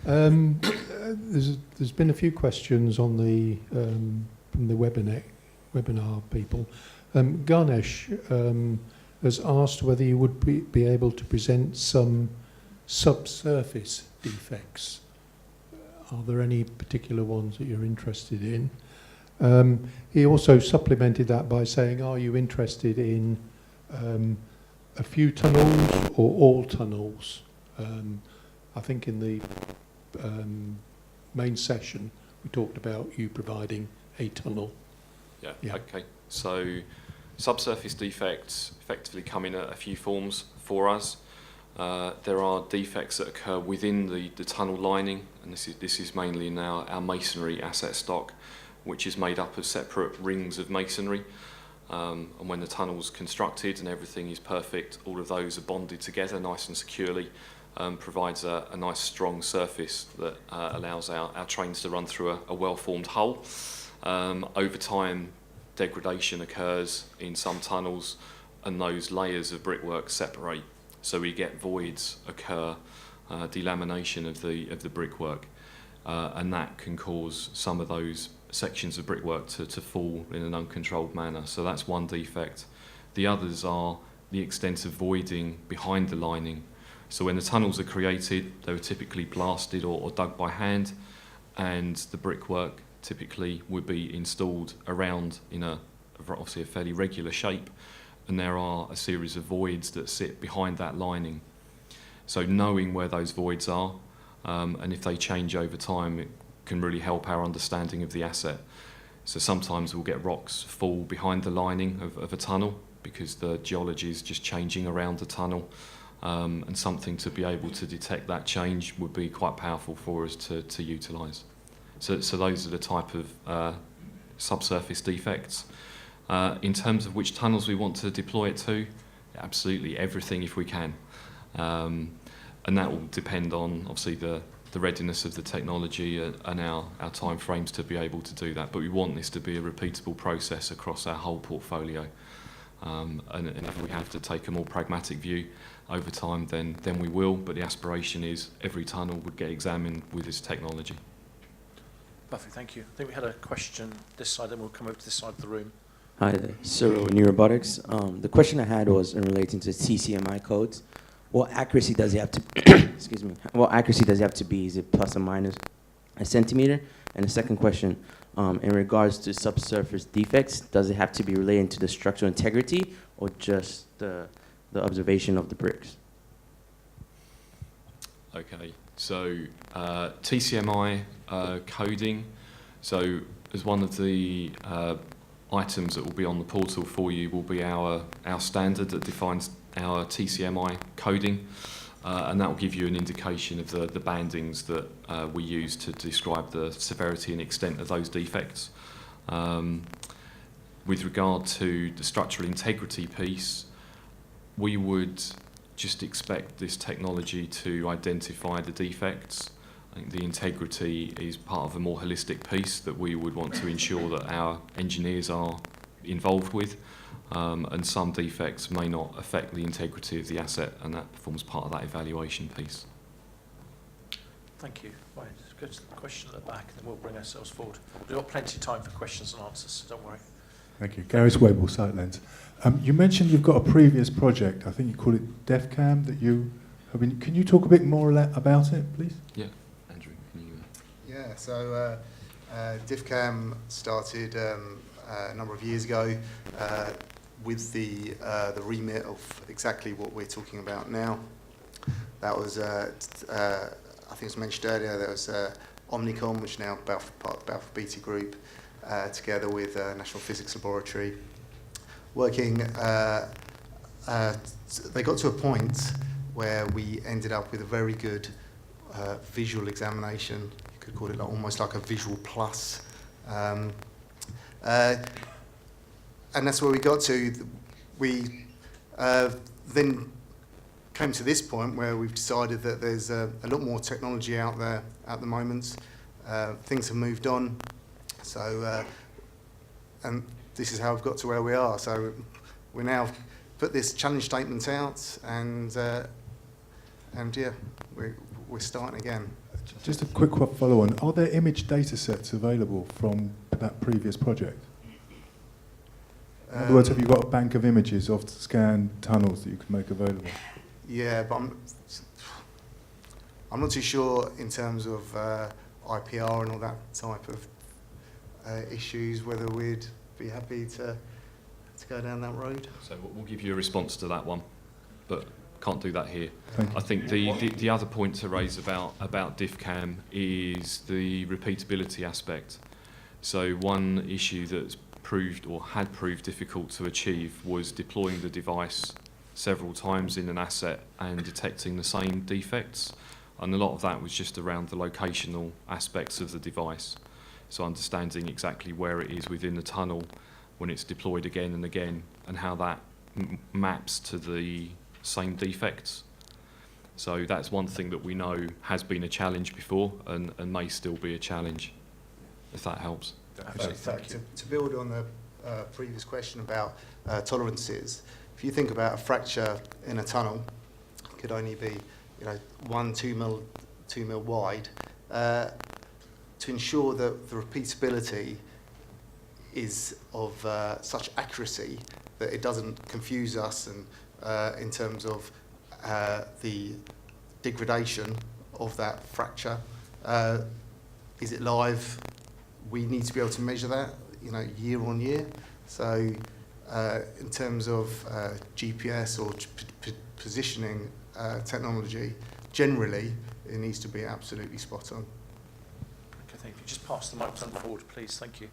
There's been a few questions on the from the webinar people. Ganesh has asked whether you would be able to present some subsurface defects. Are there any particular ones that you're interested in? He also supplemented that by saying, are you interested in a few tunnels or all tunnels? I think in the main session we talked about you providing a tunnel. Yeah. Okay. So subsurface defects effectively come in a few forms for us. There are defects that occur within the tunnel lining, and this is mainly in our masonry asset stock, which is made up of separate rings of masonry. And when the tunnel's constructed and everything is perfect, all of those are bonded together nice and securely, provides a nice strong surface that allows our trains to run through a well-formed hull. Over time, degradation occurs in some tunnels and those layers of brickwork separate. So we get voids occur, delamination of the brickwork, and that can cause some of those sections of brickwork to fall in an uncontrolled manner. So that's one defect. The others are the extensive voiding behind the lining. So when the tunnels are created, they were typically blasted or dug by hand, and the brickwork typically would be installed around in obviously a fairly regular shape, and there are a series of voids that sit behind that lining. So knowing where those voids are, and if they change over time, it can really help our understanding of the asset. So sometimes we'll get rocks fall behind the lining of a tunnel because the geology is just changing around the tunnel, and something to be able to detect that change would be quite powerful for us to utilise. So those are the type of subsurface defects. In terms of which tunnels we want to deploy it to, absolutely everything if we can. And that will depend on, obviously, the readiness of the technology and our time frames to be able to do that. But we want this to be a repeatable process across our whole portfolio. And if we have to take a more pragmatic view over time, then we will. But the aspiration is every tunnel would get examined with this technology. Perfect, thank you. I think we had a question this side, then we'll come over to this side of the room. Hi there, Cyril, New Robotics. The question I had was in relating to TCMI codes. What accuracy does it have to? Excuse me. What accuracy does it have to be? Is it plus or minus a centimeter? And the second question, in regards to subsurface defects, does it have to be related to the structural integrity or just the observation of the bricks? Okay, so TCMI coding. So as one of the items that will be on the portal for you will be our standard that defines our TCMI coding, and that will give you an indication of the bandings that we use to describe the severity and extent of those defects. With regard to the structural integrity piece, we would just expect this technology to identify the defects. I think the integrity is part of a more holistic piece that we would want to ensure that our engineers are involved with, and some defects may not affect the integrity of the asset, and that forms part of that evaluation piece. Thank you. Right, let's go to the question at the back, and then we'll bring ourselves forward. We've got plenty of time for questions and answers, so don't worry. Thank you. Gareth Webble, Sightlens. You mentioned you've got a previous project, I think you call it DEFCAM, that you have been... Can you talk a bit more about it, please? Yeah, Andrew, can you... Yeah, Yeah, so DivCam started a number of years ago with the remit of exactly what we're talking about now. That was, I think it was mentioned earlier, there was Omnicom, which is now part of Balfour Beatty Group, together with National Physics Laboratory, working. They got to a point where we ended up with a very good visual examination. You could call it almost like a visual plus. And that's where we got to. We then came to this point where we've decided that there's a lot more technology out there at the moment. Things have moved on. So, and this is how we've got to where we are. So we now put this challenge statement out, and yeah, we're starting again. Just a quick follow-on. Are there image data sets available from that previous project? In other words, have you got a bank of images of scanned tunnels that you can make available? Yeah, but I'm not too sure in terms of IPR and all that type of issues, whether we'd be happy to go down that road. So we'll give you a response to that one, but can't do that here. Thank you. I think the other point to raise about DivCam is the repeatability aspect. So one issue that's proved or had proved difficult to achieve was deploying the device several times in an asset and detecting the same defects, and a lot of that was just around the locational aspects of the device. So understanding exactly where it is within the tunnel when it's deployed again and again, and how that maps to the same defects. So that's one thing that we know has been a challenge before and may still be a challenge, if that helps. To build on the previous question about tolerances, if you think about a fracture in a tunnel, it could only be 2 mil wide. To ensure that the repeatability is of such accuracy that it doesn't confuse us and in terms of the degradation of that fracture. Is it live? We need to be able to measure that, year on year. So in terms of GPS or positioning technology, generally it needs to be absolutely spot on. Okay, thank you. Just pass the microphone forward, please. Thank you.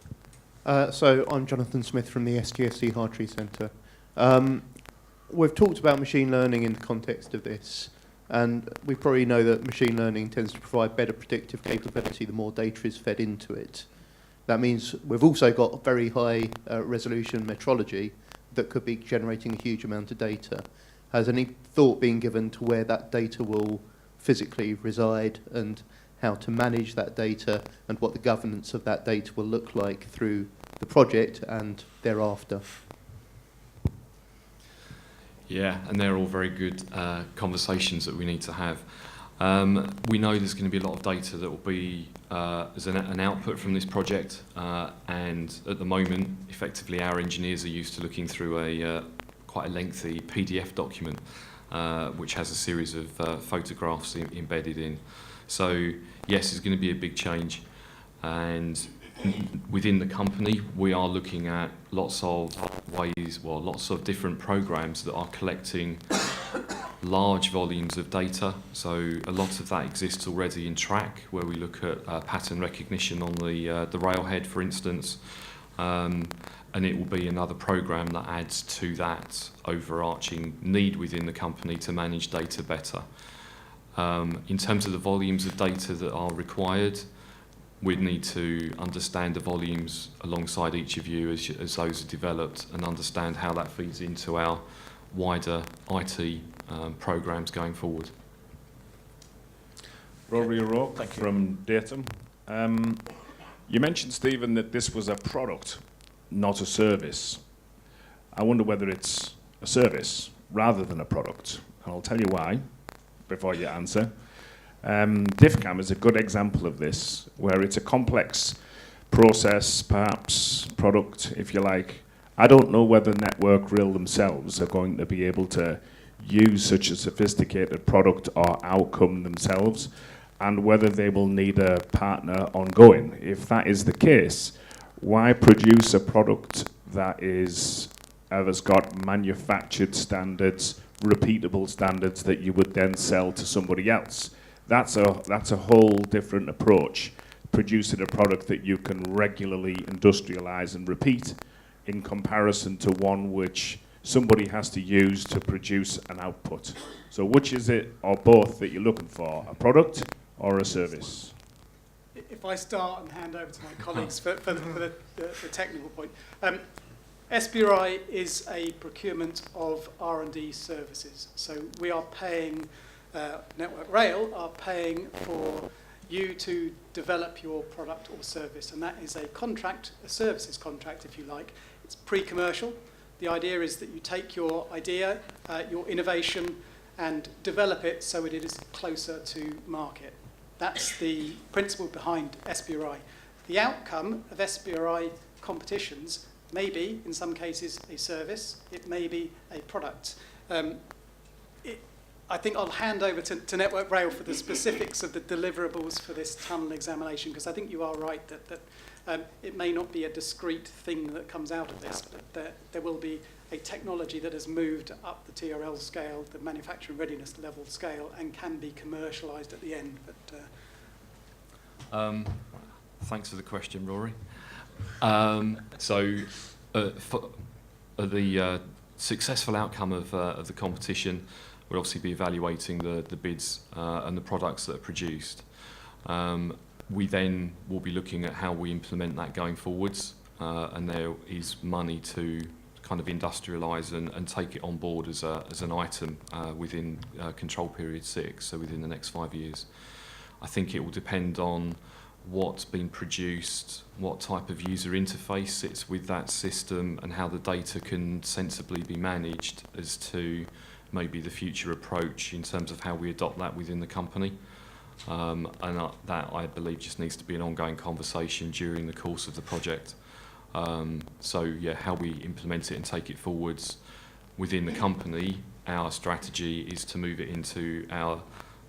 So I'm Jonathan Smith from the SGSC Hartree Centre. We've talked about machine learning in the context of this, and we probably know that machine learning tends to provide better predictive capability the more data is fed into it. That means we've also got very high resolution metrology that could be generating a huge amount of data. Has any thought been given to where that data will physically reside and how to manage that data and what the governance of that data will look like through the project and thereafter? Yeah, and they're all very good conversations that we need to have. We know there's going to be a lot of data that will be as an output from this project, and at the moment, effectively, our engineers are used to looking through quite a lengthy PDF document, which has a series of photographs embedded in. So, yes, it's going to be a big change, and within the company, we are looking at lots of different programs that are collecting large volumes of data. So a lot of that exists already in Track, where we look at pattern recognition on the railhead, for instance, and it will be another program that adds to that overarching need within the company to manage data better. In terms of the volumes of data that are required, we'd need to understand the volumes alongside each of you as those are developed and understand how that feeds into our wider IT programs going forward. Rory O'Rourke from Datum. You mentioned, Stephen, that this was a product, not a service. I wonder whether it's a service rather than a product, and I'll tell you why before you answer. DivCam is a good example of this, where it's a complex process, perhaps product, if you like. I don't know whether Network Rail themselves are going to be able to use such a sophisticated product or outcome themselves. and whether they will need a partner ongoing. If that is the case, why produce a product that has got manufactured standards, repeatable standards that you would then sell to somebody else? That's a whole different approach, producing a product that you can regularly industrialize and repeat in comparison to one which somebody has to use to produce an output. So which is it, or both, that you're looking for, a product or a service? If I start and hand over to my colleagues for the technical point. SBRI is a procurement of R&D services. So we are paying, Network Rail are paying for you to develop your product or service. And that is a contract, a services contract, if you like. It's pre-commercial. The idea is that you take your idea, your innovation, and develop it so it is closer to market. That's the principle behind SBRI. The outcome of SBRI competitions may be, in some cases, a service. It may be a product. I think I'll hand over to Network Rail for the specifics of the deliverables for this tunnel examination, because I think you are right that it may not be a discrete thing that comes out of this, but there will be a technology that has moved up the TRL scale, the manufacturing readiness level scale, and can be commercialised at the end. But thanks for the question, Rory. For the successful outcome of the competition, we'll obviously be evaluating the bids and the products that are produced. We then will be looking at how we implement that going forwards, and there is money to kind of industrialise and take it on board as an item within control period 6, so within the next 5 years. I think it will depend on what's been produced, what type of user interface sits with that system, and how the data can sensibly be managed as to maybe the future approach in terms of how we adopt that within the company. That, I believe, just needs to be an ongoing conversation during the course of the project. How we implement it and take it forwards within the company, our strategy is to move it into our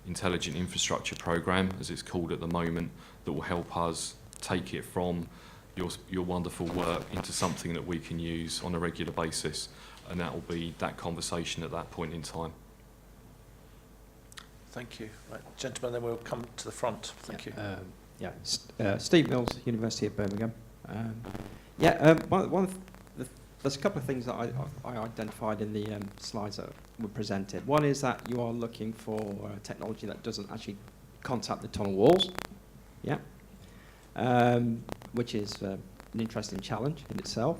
intelligent infrastructure program, as it's called at the moment, that will help us take it from your wonderful work into something that we can use on a regular basis, and that will be that conversation at that point in time. Thank you. Right, gentlemen, then we'll come to the front. Thank you. Steve Mills, University of Birmingham. There's a couple of things that I identified in the slides that were presented. One is that you are looking for technology that doesn't actually contact the tunnel walls, which is an interesting challenge in itself.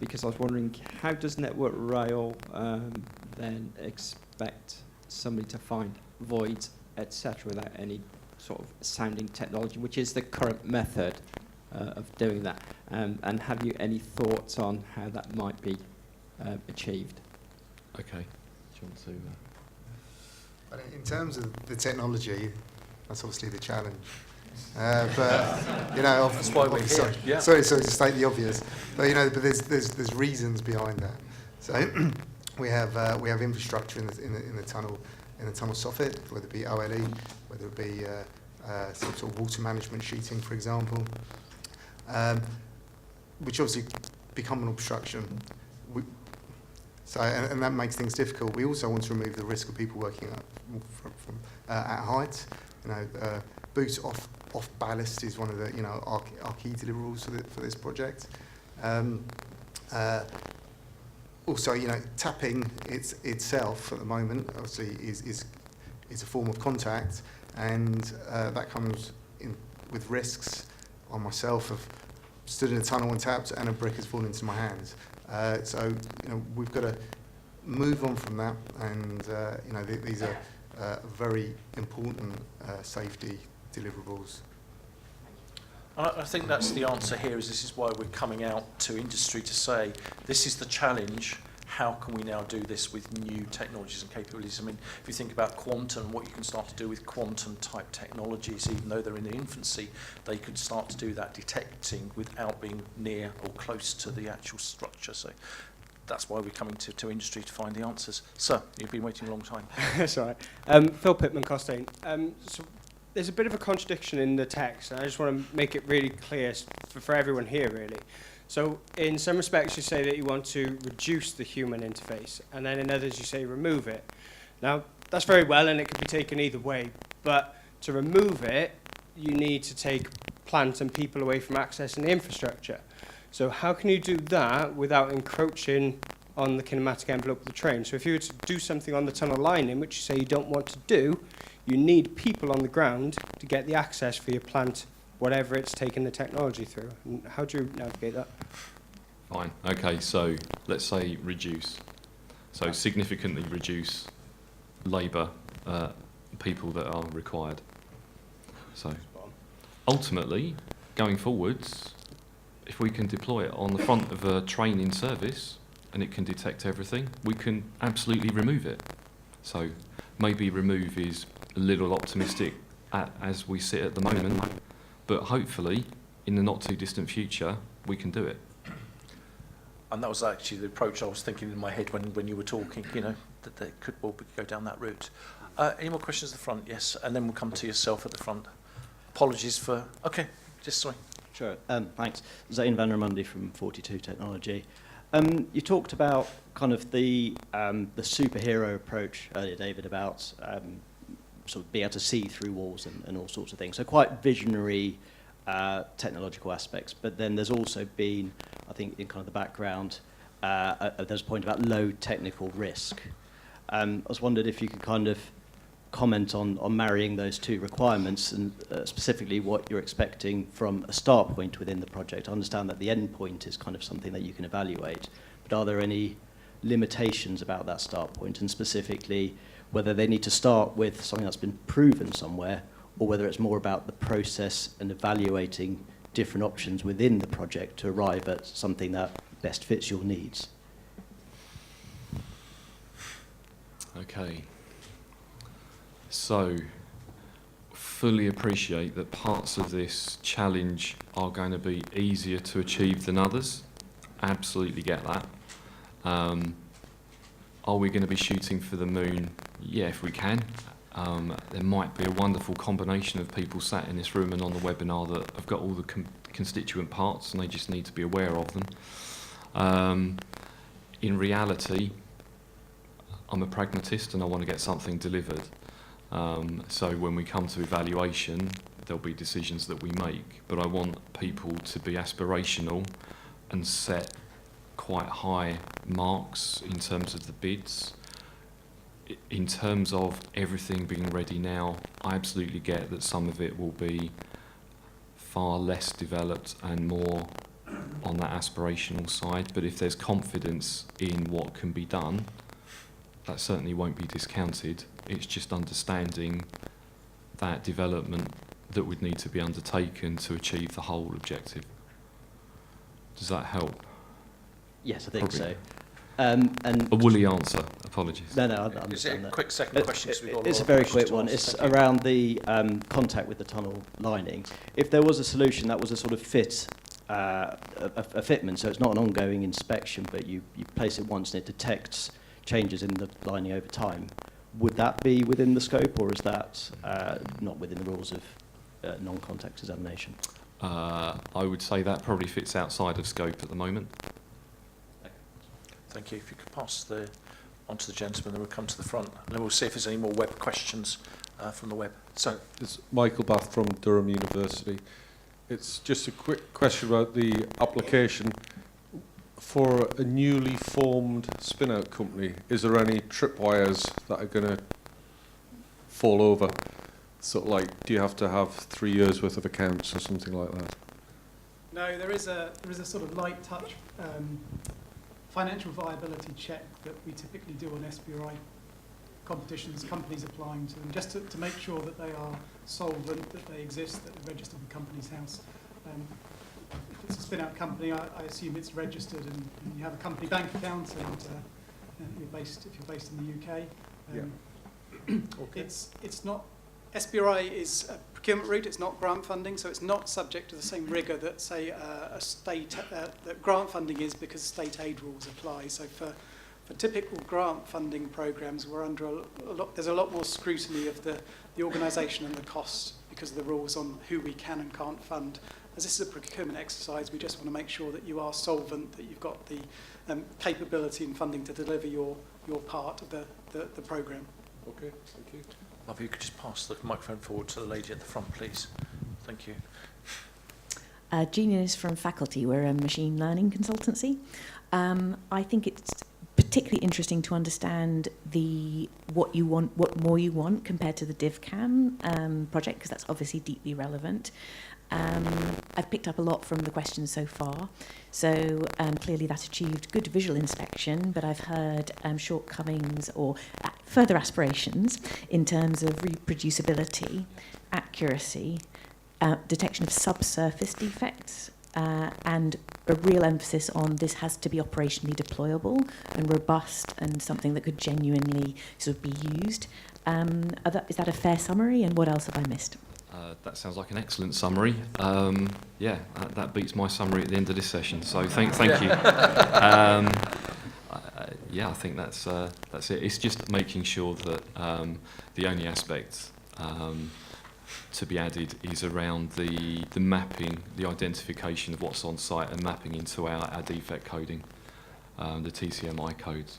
Because I was wondering, how does Network Rail then expect somebody to find voids, etc., without any sort of sounding technology, which is the current method of doing that? And have you any thoughts on how that might be achieved? Okay. Do you want to? But in terms of the technology, that's obviously the challenge. But you know, that's why we're here. Yeah. Sorry to state the obvious, but you know, there's reasons behind that. So we have infrastructure in the tunnel soffit, whether it be OLE, whether it be some sort of water management sheeting, for example, which obviously become an obstruction. And that makes things difficult. We also want to remove the risk of people working from at height. You know, boots off ballast is one of the our key deliverables for this project. Also, tapping itself at the moment obviously is a form of contact, and that comes in with risks. On myself, I've stood in a tunnel and tapped, and a brick has fallen into my hands. So we've got to move on from that, and these are very important safety deliverables. I think that's the answer here. This is why we're coming out to industry to say this is the challenge. How can we now do this with new technologies and capabilities? I mean, if you think about quantum, what you can start to do with quantum type technologies, even though they're in their infancy, they could start to do that detecting without being near or close to the actual structure. So that's why we're coming to industry to find the answers. Sir, you've been waiting a long time. That's all right. Phil Pittman, Costain. So there's a bit of a contradiction in the text, and I just want to make it really clear for everyone here, really. So in some respects, you say that you want to reduce the human interface, and then in others, you say remove it. Now, that's very well, and it could be taken either way, but to remove it, you need to take plant and people away from accessing the infrastructure. So how can you do that without encroaching on the kinematic envelope of the train? So if you were to do something on the tunnel lining, which you say you don't want to do, you need people on the ground to get the access for your plant, whatever it's taking the technology through. And how do you navigate that? Fine. Okay, so let's say reduce. So significantly reduce labour, people that are required. So ultimately, going forwards, if we can deploy it on the front of a train in service and it can detect everything, we can absolutely remove it. So maybe remove is a little optimistic as we sit at the moment, but hopefully in the not too distant future we can do it. And that was actually the approach I was thinking in my head when you were talking, you know, that they could well go down that route. Any more questions at the front? Yes, and then we'll come to yourself at the front. Apologies for... Okay, just sorry. Sure, thanks. Zane van der Mundy from 42 Technology. You talked about kind of the superhero approach earlier, David, about sort of being able to see through walls and all sorts of things. So quite visionary technological aspects. But then there's also been, I think, in kind of the background, there's a point about low technical risk. I was wondered if you could kind of comment on marrying those two requirements and specifically what you're expecting from a start point within the project. I understand that the end point is kind of something that you can evaluate, but are there any limitations about that start point, and specifically whether they need to start with something that's been proven somewhere, or whether it's more about the process and evaluating different options within the project to arrive at something that best fits your needs? Okay. So, fully appreciate that parts of this challenge are going to be easier to achieve than others. Absolutely get that. Are we going to be shooting for the moon? Yeah, if we can. There might be a wonderful combination of people sat in this room and on the webinar that have got all the constituent parts and they just need to be aware of them. In reality, I'm a pragmatist and I want to get something delivered. So when we come to evaluation, there'll be decisions that we make, but I want people to be aspirational and set quite high marks in terms of the bids. In terms of everything being ready now, I absolutely get that some of it will be far less developed and more on that aspirational side, but if there's confidence in what can be done, that certainly won't be discounted. It's just understanding that development that would need to be undertaken to achieve the whole objective. Does that help? Yes, I think Probably. so. And a woolly answer, apologies. No, I understand Is it a that. quick second question? 'Cause we've got It's a lot of very questions quick to one. ask. It's Thank you. around the contact with the tunnel lining. If there was a solution that was a sort of a fitment, so it's not an ongoing inspection, but you place it once and it detects changes in the lining over time, would that be within the scope, or is that not within the rules of non-contact examination? I would say that probably fits outside of scope at the moment. Thank you. If you could pass on to the gentleman, then we'll come to the front, and then we'll see if there's any more web questions from the web. So, It's Michael Bath from Durham University. It's just a quick question about the application. For a newly formed spin-out company, is there any tripwires that are going to fall over? Sort of like, do you have to have 3 years worth of accounts or something like that? No, there is a sort of light touch financial viability check that we typically do on SBRI competitions, companies applying to them, just to make sure that they are solvent, that they exist, that they're registered in Companies House. If it's a spin-out company, I assume it's registered and you have a company bank account, and if you're based in the UK. Okay. It's not SBRI is a procurement route, it's not grant funding, so it's not subject to the same rigour that, say, that grant funding is, because state aid rules apply. So for typical grant funding programmes, we're under there's a lot more scrutiny of the organisation and the cost because of the rules on who we can and can't fund. As this is a procurement exercise, we just want to make sure that you are solvent, that you've got the capability and funding to deliver your part of the programme. Okay, thank you. Love, you could just pass the microphone forward to the lady at the front, please. Thank you. Jean is from faculty. We're a machine learning consultancy. I think it's particularly interesting to understand what more you want compared to the DivCam project, because that's obviously deeply relevant. I've picked up a lot from the questions so far. So clearly that achieved good visual inspection, but I've heard shortcomings or further aspirations in terms of reproducibility, accuracy, detection of subsurface defects, and a real emphasis on this has to be operationally deployable and robust and something that could genuinely sort of be used. Is that a fair summary, and what else have I missed? That sounds like an excellent summary. Yeah, that beats my summary at the end of this session. So thank you. Yeah, I think that's it. It's just making sure that the only aspect to be added is around the mapping, the identification of what's on site and mapping into our defect coding, the TCMI codes.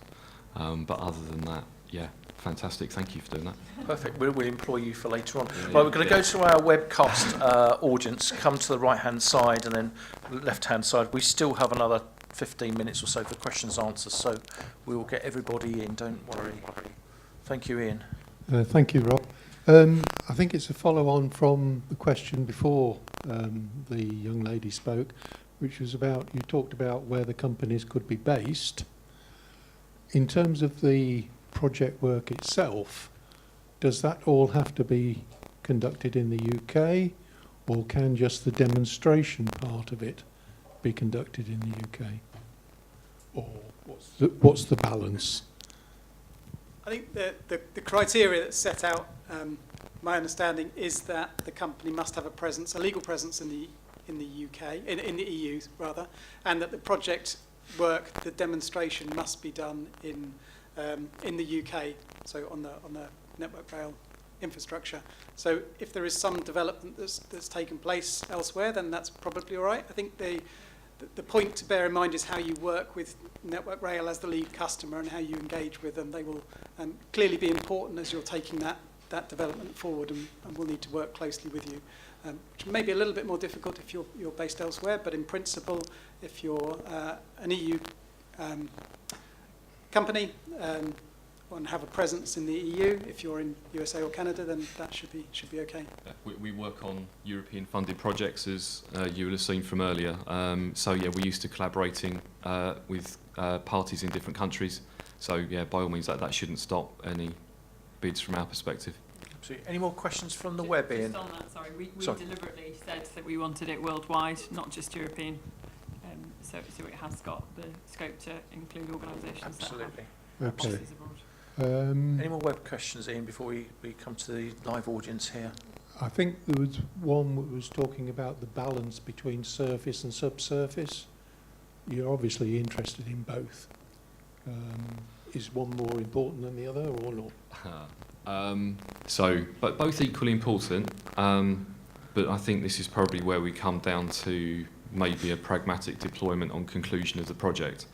But other than that, yeah. Fantastic, thank you for doing that. Perfect, we'll employ you for later on. Right, we're going to go to our webcast audience, come to the right-hand side and then left-hand side. We still have another 15 minutes or so for questions and answers, so we will get everybody in, don't worry. Thank you, Ian. Thank you, Rob. I think it's a follow-on from the question before the young lady spoke, which was about, you talked about where the companies could be based. In terms of the project work itself, does that all have to be conducted in the UK, or can just the demonstration part of it be conducted in the UK? Or what's the balance? I think the criteria that's set out, my understanding is that the company must have a legal presence in the UK, in the EU rather, and that the project work, the demonstration must be done in the UK, so on the Network Rail infrastructure. So if there is some development that's taken place elsewhere, then that's probably all right. I think the point to bear in mind is how you work with Network Rail as the lead customer and how you engage with them. They will clearly be important as you're taking that development forward, and we'll need to work closely with you, which may be a little bit more difficult if you're based elsewhere, but in principle, if you're an EU company and have a presence in the EU, if you're in USA or Canada, then that should be okay. We work on European funded projects, as you will have seen from earlier. So yeah, we're used to collaborating with parties in different countries. So yeah, by all means, that shouldn't stop any bids from our perspective. Absolutely. Any more questions from the web, Ian? Just on that, sorry, we deliberately said that we wanted it worldwide, not just European. So it has got the scope to include organisations. Absolutely. That have Okay. abroad. Any more web questions, Ian, before we come to the live audience here? I think there was one that was talking about the balance between surface and subsurface. You're obviously interested in both. Is one more important than the other, or not? But both equally important. But I think this is probably where we come down to maybe a pragmatic deployment on conclusion of the project.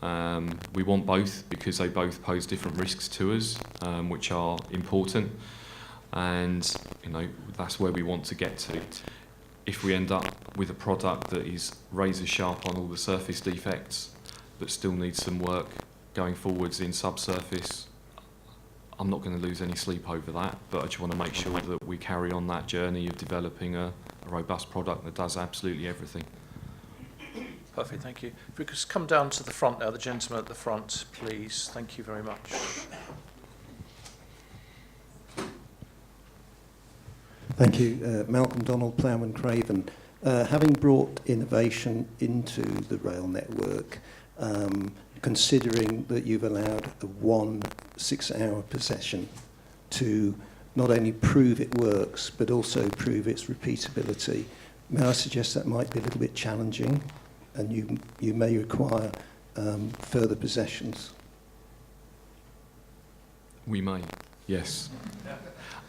We want both because they both pose different risks to us, which are important, and that's where we want to get to. If we end up with a product that is razor sharp on all the surface defects, but still needs some work going forwards in subsurface, I'm not going to lose any sleep over that, but I just want to make sure that we carry on that journey of developing a robust product that does absolutely everything. Perfect, thank you. If we could just come down to the front now, the gentleman at the front, please. Thank you very much. Thank you. Malcolm Donald, Ploughman Craven. Having brought innovation into the rail network, considering that you've allowed a 1 6-hour per session to not only prove it works, but also prove its repeatability. May I suggest that might be a little bit challenging, and you may require further possessions? We may, yes.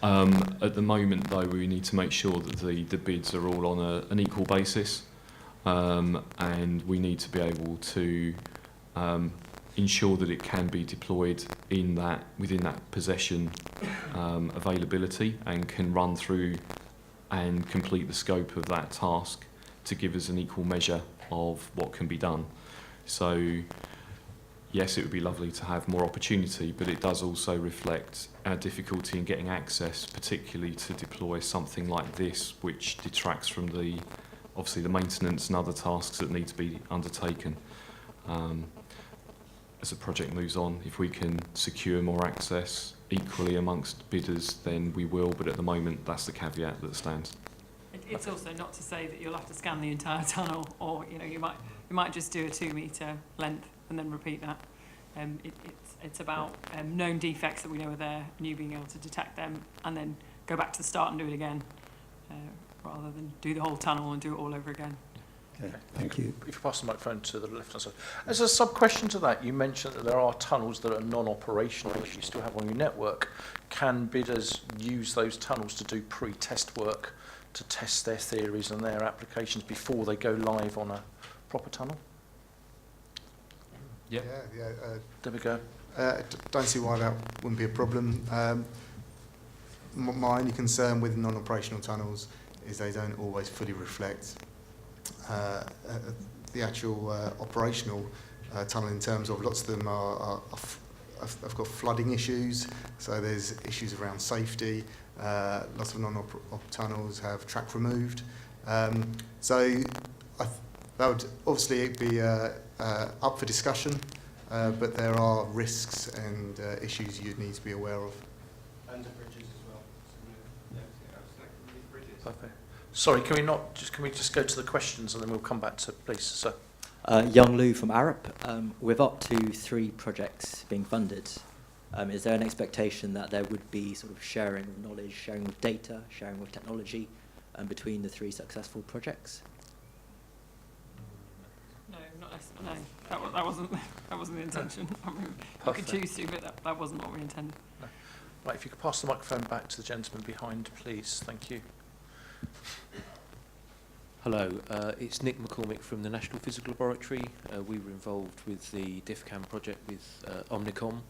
At the moment, though, we need to make sure that the bids are all on an equal basis, and we need to be able to ensure that it can be deployed within that possession availability, and can run through and complete the scope of that task to give us an equal measure of what can be done. So yes, it would be lovely to have more opportunity, but it does also reflect our difficulty in getting access, particularly to deploy something like this, which detracts from obviously the maintenance and other tasks that need to be undertaken. As the project moves on, if we can secure more access equally amongst bidders, then we will, but at the moment that's the caveat that stands. It's also not to say that you'll have to scan the entire tunnel, or you might just do a 2 metre length and then repeat that. It's about known defects that we know are there, and you being able to detect them and then go back to the start and do it again, rather than do the whole tunnel and do it all over again. Okay, thank you. If you pass the microphone to the left-hand side. As a sub-question to that, you mentioned that there are tunnels that are non-operational, which you still have on your network. Can bidders use those tunnels to do pre-test work to test their theories and their applications before they go live on a proper tunnel? Yeah. There we go. Don't see why that wouldn't be a problem. My only concern with non-operational tunnels is they don't always fully reflect the actual operational tunnel, in terms of lots of them have got flooding issues, so there's issues around safety. Lots of non-op tunnels have track removed. So that would obviously be up for discussion, but there are risks and issues you'd need to be aware of. And the bridges as well. Perfect. Sorry, can we just go to the questions and then we'll come back to please. So, Young Lou from Arup. With up to 3 projects being funded, is there an expectation that there would be sort of sharing of knowledge, sharing of data, sharing of technology between the 3 successful projects? No, not necessarily. No, that wasn't the intention. I mean, you could choose to, but that wasn't what we intended. no. Right, if you could pass the microphone back to the gentleman behind, please. Thank you. Hello, it's Nick McCormick from the National Physical Laboratory. We were involved with the DIFCAM project with Omnicom.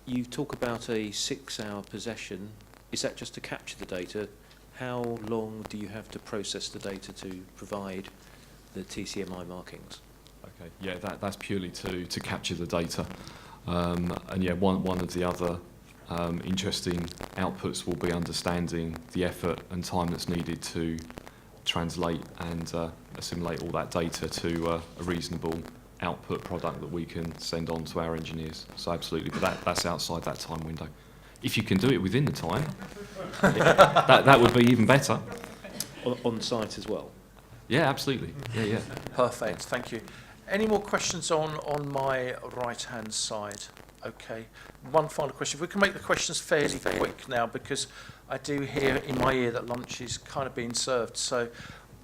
You talk about a 6-hour possession. Is that just to capture the data? How long do you have to process the data to provide the TCMI markings? Okay, yeah, that's purely to capture the data. And yeah, one of the other interesting outputs will be understanding the effort and time that's needed to translate and assimilate all that data to a reasonable output product that we can send on to our engineers. So absolutely, but that's outside that time window. If you can do it within the time, that would be even better. On site as well? Yeah, absolutely. Yeah. Perfect, thank you. Any more questions on my right-hand side? Okay. One final question. If we can make the questions fairly quick now, because I do hear in my ear that lunch is kind of being served. So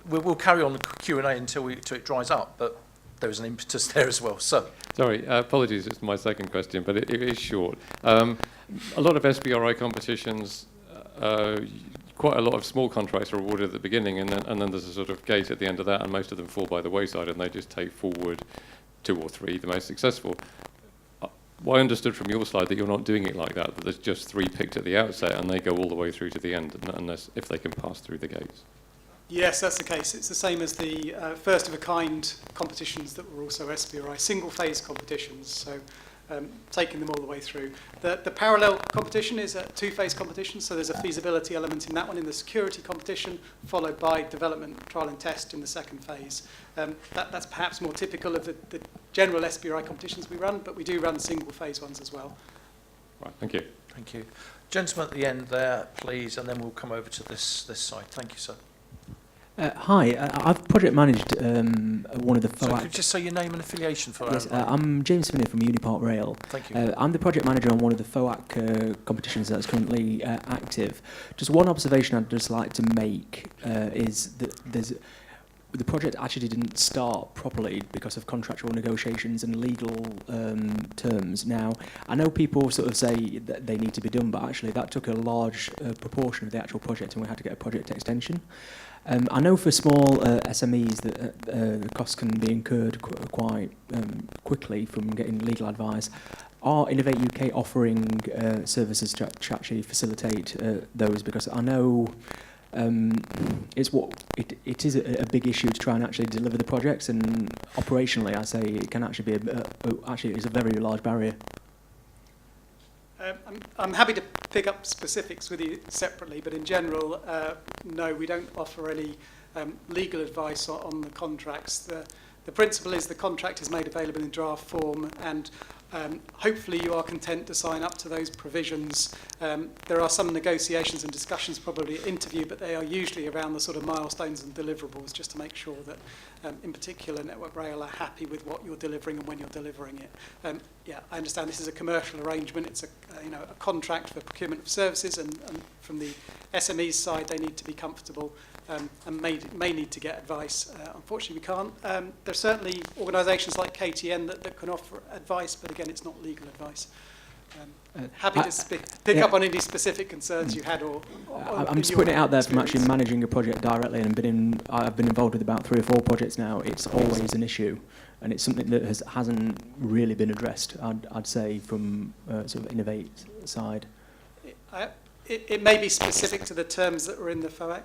we'll carry on the Q&A until it dries up, but there is an impetus there as well. So. Sorry, apologies, it's my second question, but it is short. A lot of SBRI competitions, quite a lot of small contracts are awarded at the beginning, and then there's a sort of gate at the end of that, and most of them fall by the wayside, and they just take forward 2 or 3, the most successful. Well, I understood from your slide that you're not doing it like that there's just 3 picked at the outset, and they go all the way through to the end, unless if they can pass through the gates. Yes, that's the case. It's the same as the first-of-a-kind competitions that were also SBRI single-phase competitions, so taking them all the way through. The parallel competition is a 2-phase competition, so there's a feasibility element in that one in the security competition, followed by development, trial and test in the 2nd phase. That's perhaps more typical of the general SBRI competitions we run, but we do run single-phase ones as well. Right, thank you. Thank you. Gentleman at the end there, please, and then we'll come over to this side. Thank you, sir. Hi, I've project managed one of the So FOAC. could you just say your name and affiliation for Yes, our I'm James Finney from Unipart Rail. Thank you. I'm the project manager on one of the FOAC competitions that's currently active. Just one observation I'd just like to make is that the project actually didn't start properly because of contractual negotiations and legal terms. Now, I know people sort of say that they need to be done, but actually that took a large proportion of the actual project, and we had to get a project extension. I know for small SMEs that the costs can be incurred quite quickly from getting legal advice. Are Innovate UK offering services to actually facilitate those? Because I know it is a big issue to try and actually deliver the projects, and operationally, I say it can actually be it's a very large barrier. I'm happy to pick up specifics with you separately, but in general, no, we don't offer any legal advice on the contracts. The principle is the contract is made available in draft form, and hopefully you are content to sign up to those provisions. There are some negotiations and discussions, probably at interview, but they are usually around the sort of milestones and deliverables, just to make sure that, in particular, Network Rail are happy with what you're delivering and when you're delivering it. Yeah, I understand this is a commercial arrangement. It's a contract for procurement of services, and from the SME's side, they need to be comfortable and may need to get advice. Unfortunately, we can't. There are certainly organisations like KTN that can offer advice, but again, it's not legal advice. Happy to pick up on any specific concerns you had, or I'm just putting it out there from actually managing a project directly, and I've been involved with about 3 or 4 projects now. It's always an issue, and it's something that hasn't really been addressed, I'd say, from sort of Innovate side. It may be specific to the terms that were in the FOAC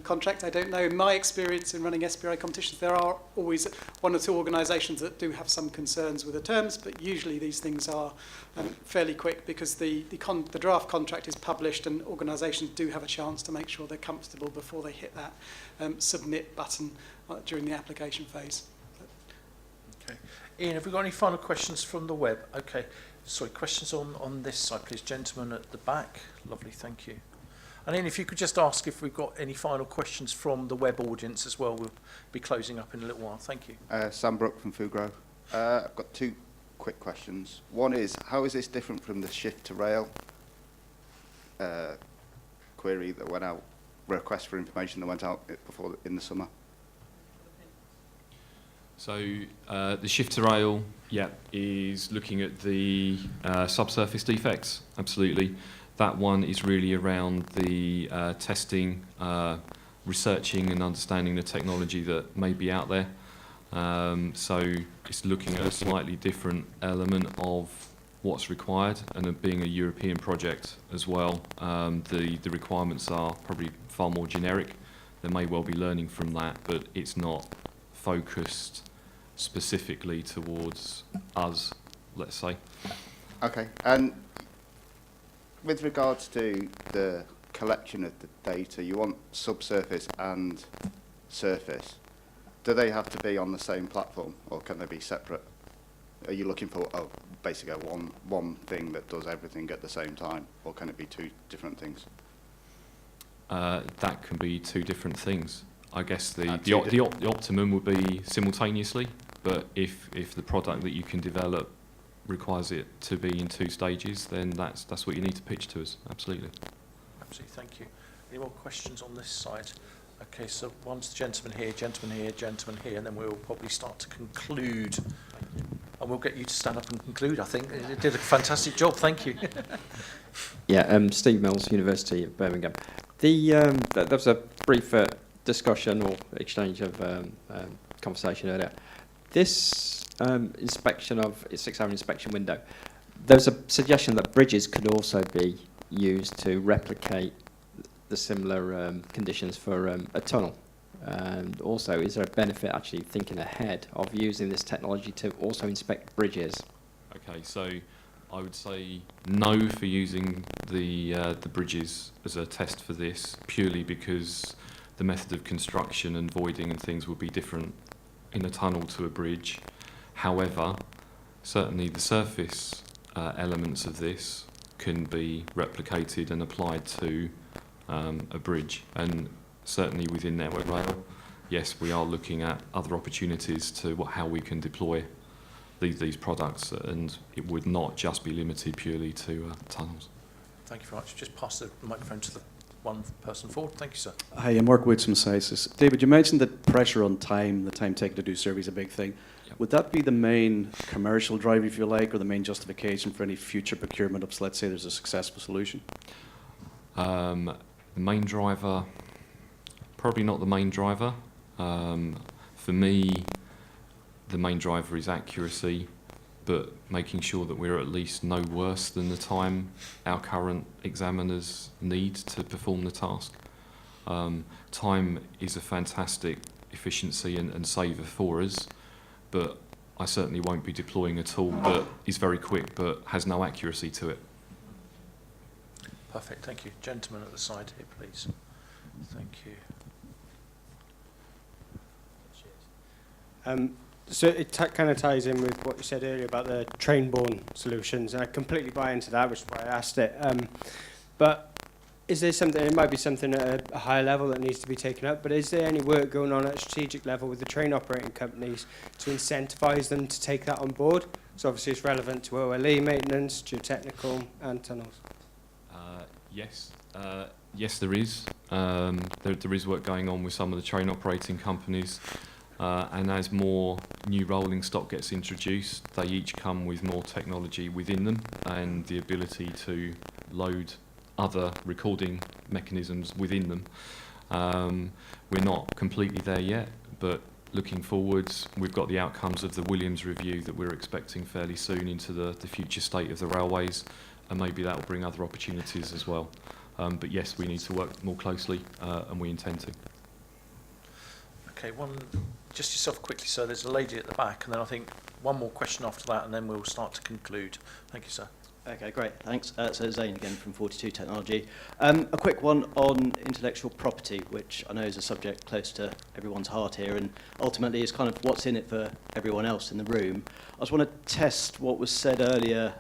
contract. I don't know. In my experience in running SBRI competitions, there are always 1 or 2 organisations that do have some concerns with the terms, but usually these things are fairly quick, because the draft contract is published, and organisations do have a chance to make sure they're comfortable before they hit that submit button during the application phase. Okay. Ian, have we got any final questions from the web? Okay. Sorry, questions on this side, please. Gentleman at the back. Lovely, thank you. And then if you could just ask if we've got any final questions from the web audience as well. We'll be closing up in a little while. Thank you. Sam Brook from Fugro. I've got 2 quick questions. One is, how is this different from the shift to rail query that went out, request for information that went out before in the summer? So the shift to rail, is looking at the subsurface defects, absolutely. That one is really around the testing, researching and understanding the technology that may be out there. So it's looking at a slightly different element of what's required, and it being a European project as well, the requirements are probably far more generic. There may well be learning from that, but it's not focused specifically towards us, let's say. Okay, and with regards to the collection of the data, you want subsurface and surface. Do they have to be on the same platform, or can they be separate? Are you looking for basically one thing that does everything at the same time, or can it be 2 different things? That can be 2 different things. I guess the optimum would be simultaneously, but if the product that you can develop requires it to be in 2 stages, then that's what you need to pitch to us. Absolutely. Absolutely, thank you. Any more questions on this side? Okay, so one's the gentleman here, gentleman here, gentleman here, and then we'll probably start to conclude. And we'll get you to stand up and conclude, I think. You did a fantastic job, thank you. Steve Mills, University of Birmingham. There was a brief discussion or exchange of conversation earlier. This inspection of a 6-hour inspection window, there's a suggestion that bridges could also be used to replicate the similar conditions for a tunnel. And also, is there a benefit actually thinking ahead of using this technology to also inspect bridges? Okay, so I would say no for using the bridges as a test for this, purely because the method of construction and voiding and things will be different in a tunnel to a bridge. However, certainly the surface elements of this can be replicated and applied to a bridge. And certainly within Network Rail, yes, we are looking at other opportunities to how we can deploy these products, and it would not just be limited purely to tunnels. Thank you very much. Just pass the microphone to the one person forward. Thank you, sir. Hi, I'm Mark Woods from CISIS. David, you mentioned that pressure on time, the time taken to do survey is a big thing. Yep. Would that be the main commercial driver, if you like, or the main justification for any future procurement of, let's say there's a successful solution? The main driver, probably not the main driver. For me, the main driver is accuracy, but making sure that we're at least no worse than the time our current examiners need to perform the task. Time is a fantastic efficiency and saver for us, but I certainly won't be deploying a tool that is very quick but has no accuracy to it. Perfect, thank you. Gentleman at the side here, please. Thank you. So it kind of ties in with what you said earlier about the train-borne solutions, and I completely buy into that, which is why I asked it. But is there something, it might be something at a higher level that needs to be taken up, but is there any work going on at a strategic level with the train operating companies to incentivise them to take that on board? So obviously it's relevant to OLE maintenance, geotechnical and tunnels. Yes. Yes, there is. There is work going on with some of the train operating companies. And as more new rolling stock gets introduced, they each come with more technology within them and the ability to load other recording mechanisms within them. We're not completely there yet, but looking forwards, we've got the outcomes of the Williams review that we're expecting fairly soon into the future state of the railways, and maybe that will bring other opportunities as well. But yes, we need to work more closely, and we intend to. Okay, just yourself quickly, sir. There's a lady at the back, and then I think one more question after that, and then we'll start to conclude. Thank you, sir. Okay, great, thanks. So Zane again from 42 Technology. A quick one on intellectual property, which I know is a subject close to everyone's heart here, and ultimately is kind of what's in it for everyone else in the room. I just want to test what was said earlier,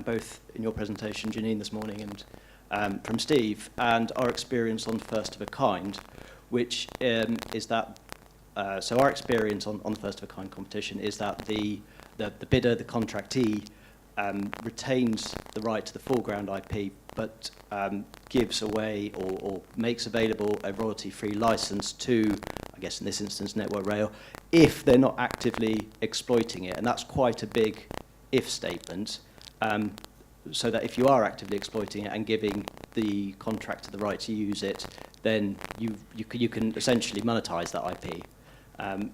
both in your presentation, Janine, this morning, and from Steve, and our experience on first of a kind, which is that, so our experience on the first of a kind competition is that the bidder, the contractee, retains the right to the foreground IP, but gives away or makes available a royalty-free license to, I guess in this instance, Network Rail, if they're not actively exploiting it. And that's quite a big if statement, so that if you are actively exploiting it and giving the contractor the right to use it, then you can essentially monetize that IP.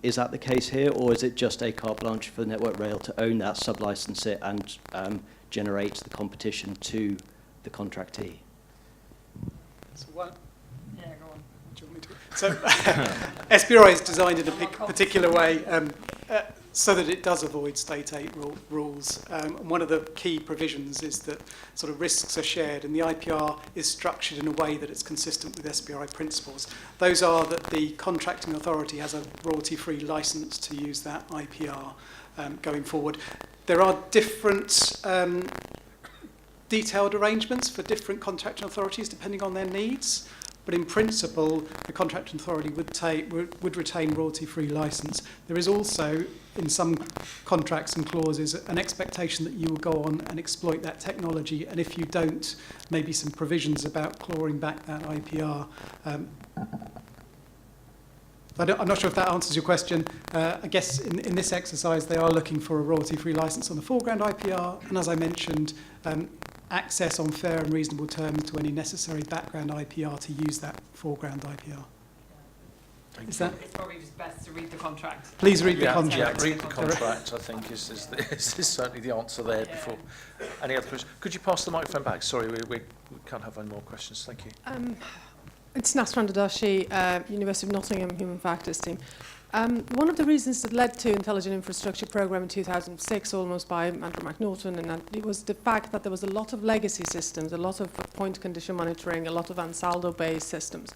Is that the case here, or is it just a carte blanche for Network Rail to own that, sub-license it, and generate the competition to the contractee? So yeah, go on. Do you want me to? So SBRI is designed in a particular way so that it does avoid state aid rules. And one of the key provisions is that sort of risks are shared, and the IPR is structured in a way that it's consistent with SBRI principles. Those are that the contracting authority has a royalty-free license to use that IPR going forward. There are different detailed arrangements for different contracting authorities depending on their needs. But in principle, the contracting authority would retain royalty-free license. There is also, in some contracts and clauses, an expectation that you will go on and exploit that technology, and if you don't, maybe some provisions about clawing back that IPR. I'm not sure if that answers your question. I guess in this exercise, they are looking for a royalty-free license on the foreground IPR, and as I mentioned, access on fair and reasonable terms to any necessary background IPR to use that foreground IPR. It's probably just best to read the contract. Please read the contract. Yeah, read the contract, I think, is certainly the answer there before. Any other questions? Could you pass the microphone back? Sorry, we can't have any more questions. Thank you. It's Nasran Dadashi, University of Nottingham Human Factors team. One of the reasons that led to Intelligent Infrastructure Programme in 2006, almost by Andrew McNaughton, and it was the fact that there was a lot of legacy systems, a lot of point condition monitoring, a lot of Ansaldo-based systems.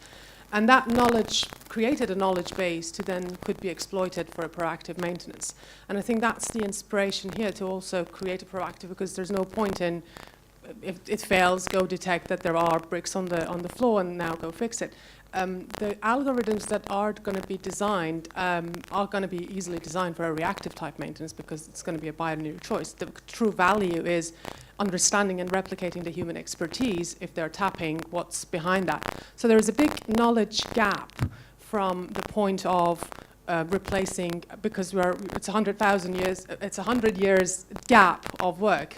And that knowledge created a knowledge base to then could be exploited for a proactive maintenance. And I think that's the inspiration here to also create a proactive, because there's no point in, if it fails, go detect that there are bricks on the floor and now go fix it. the algorithms that are going to be designed are going to be easily designed for a reactive type maintenance because it's going to be a binary choice. The true value is understanding and replicating the human expertise if they're tapping what's behind that. So there is a big knowledge gap from the point of replacing, because it's 100,000 years, it's 100 years gap of work.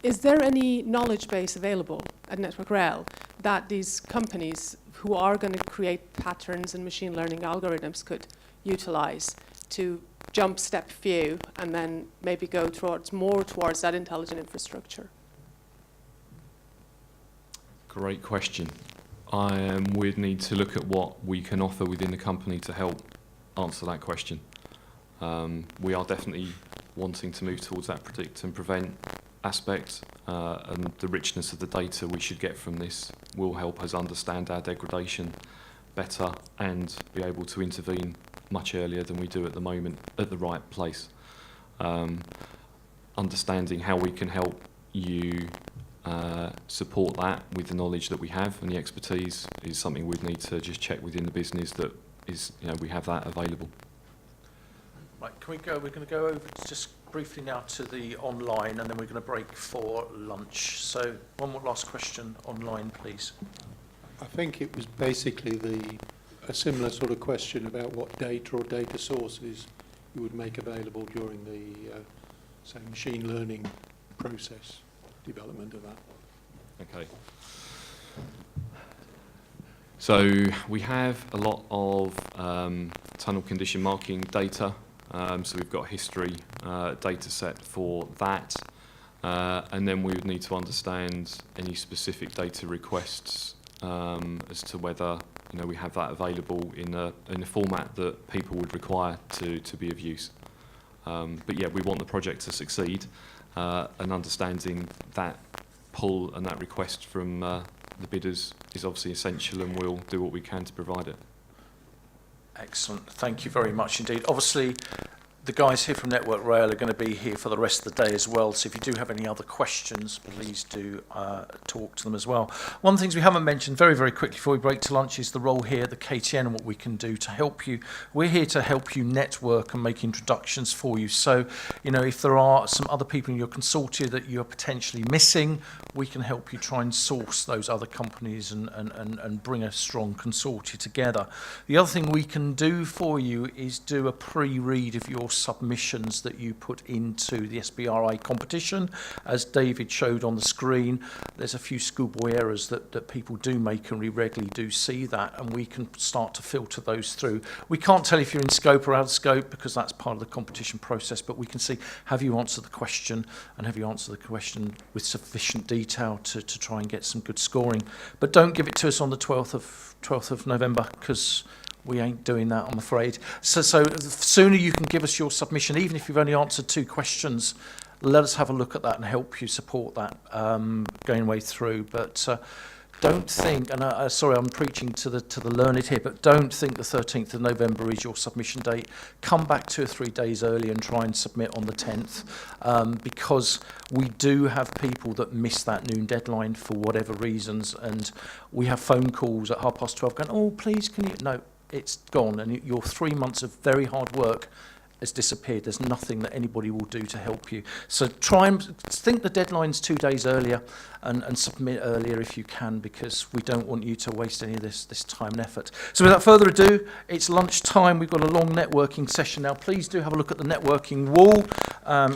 Is there any knowledge base available at Network Rail that these companies who are going to create patterns and machine learning algorithms could utilize to jump step few and then maybe go more towards that intelligent infrastructure? Great question. We'd need to look at what we can offer within the company to help answer that question. We are definitely wanting to move towards that predict and prevent aspect, and the richness of the data we should get from this will help us understand our degradation better and be able to intervene much earlier than we do at the moment at the right place. Understanding how we can help you support that with the knowledge that we have and the expertise is something we'd need to just check within the business that is, we have that available. Right, can we go? We're going to go over just briefly now to the online, and then we're going to break for lunch. So one more last question online, please. I think it was basically a similar sort of question about what data or data sources you would make available during the, say, machine learning process development of that. Okay. So we have a lot of tunnel condition marking data. So we've got a history data set for that. And then we would need to understand any specific data requests as to whether we have that available in a format that people would require to be of use. But yeah, we want the project to succeed, and understanding that pull and that request from the bidders is obviously essential, and we'll do what we can to provide it. Excellent. Thank you very much indeed. Obviously, the guys here from Network Rail are going to be here for the rest of the day as well, so if you do have any other questions, please do talk to them as well. One of the things we haven't mentioned very, very quickly before we break to lunch is the role here at the KTN and what we can do to help you. We're here to help you network and make introductions for you. So, if there are some other people in your consortia that you're potentially missing, we can help you try and source those other companies and bring a strong consortia together. The other thing we can do for you is do a pre-read of your submissions that you put into the SBRI competition. As David showed on the screen, there's a few schoolboy errors that people do make, and we regularly do see that, and we can start to filter those through. We can't tell if you're in scope or out of scope because that's part of the competition process, but we can see, have you answered the question, and have you answered the question with sufficient detail to try and get some good scoring. But don't give it to us on the 12th of November, because we ain't doing that, I'm afraid. So the sooner you can give us your submission, even if you've only answered 2 questions, let us have a look at that and help you support that going way through. But don't think, and sorry, I'm preaching to the learned here, but don't think the 13th of November is your submission date. Come back 2 or 3 days early and try and submit on the 10th, because we do have people that miss that noon deadline for whatever reasons, and we have phone calls at 12:30 going, oh, please, can you? No, it's gone, and your 3 months of very hard work has disappeared. There's nothing that anybody will do to help you. So try and think the deadline's 2 days earlier and submit earlier if you can, because we don't want you to waste any of this time and effort. So without further ado, it's lunchtime. We've got a long networking session now. Please do have a look at the networking wall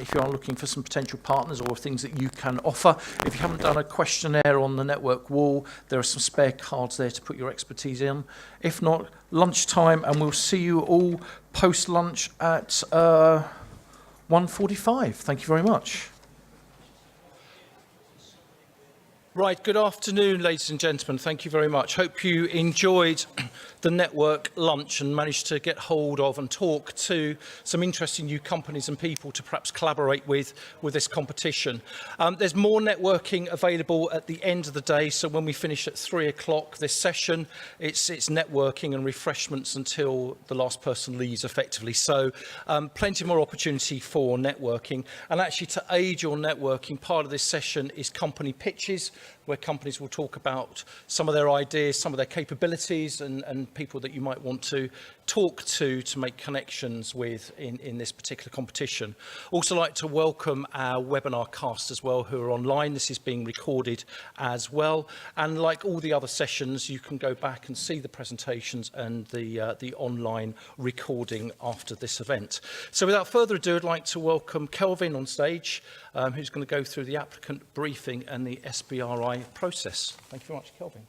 if you are looking for some potential partners or things that you can offer. If you haven't done a questionnaire on the network wall, there are some spare cards there to put your expertise in. If not, lunchtime, and we'll see you all post-lunch at 1:45. Thank you very much. Right, good afternoon, ladies and gentlemen. Thank you very much. Hope you enjoyed the network lunch and managed to get hold of and talk to some interesting new companies and people to perhaps collaborate with this competition. There's more networking available at the end of the day, so when we finish at 3 o'clock this session, it's networking and refreshments until the last person leaves effectively. So plenty more opportunity for networking. And actually, to aid your networking, part of this session is company pitches. where companies will talk about some of their ideas, some of their capabilities, and people that you might want to talk to make connections with in this particular competition. Also like to welcome our webinar cast as well, who are online. This is being recorded as well. And like all the other sessions, you can go back and see the presentations and the online recording after this event. So without further ado, I'd like to welcome Kelvin on stage, who's going to go through the applicant briefing and the SBRI process. Thank you very much, Kelvin.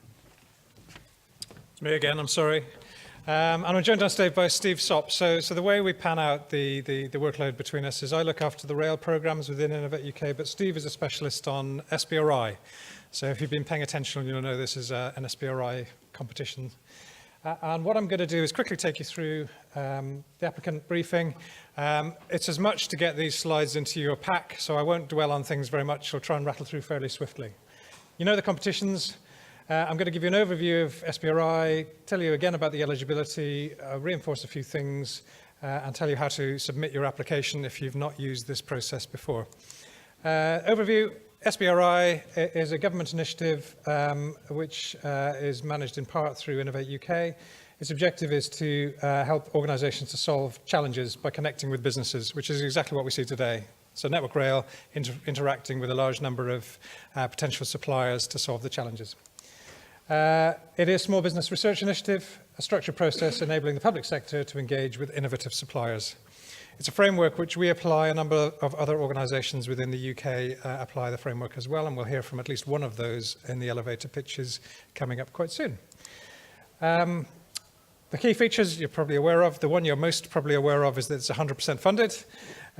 It's me again, I'm sorry. And I'm joined on stage by Steve Sopp. So the way we pan out the workload between us is I look after the rail programs within Innovate UK, but Steve is a specialist on SBRI. So if you've been paying attention, you'll know this is an SBRI competition. And what I'm going to do is quickly take you through the applicant briefing. It's as much to get these slides into your pack, so I won't dwell on things very much. I'll try and rattle through fairly swiftly. You know the competitions. I'm going to give you an overview of SBRI, tell you again about the eligibility, reinforce a few things, and tell you how to submit your application if you've not used this process before. Overview, SBRI is a government initiative which is managed in part through Innovate UK. Its objective is to help organisations to solve challenges by connecting with businesses, which is exactly what we see today. So Network Rail interacting with a large number of potential suppliers to solve the challenges. It is a small business research initiative, a structured process enabling the public sector to engage with innovative suppliers. It's a framework which we apply. A number of other organisations within the UK apply the framework as well, and we'll hear from at least one of those in the elevator pitches coming up quite soon. The key features you're probably aware of, the one you're most probably aware of is that it's 100% funded.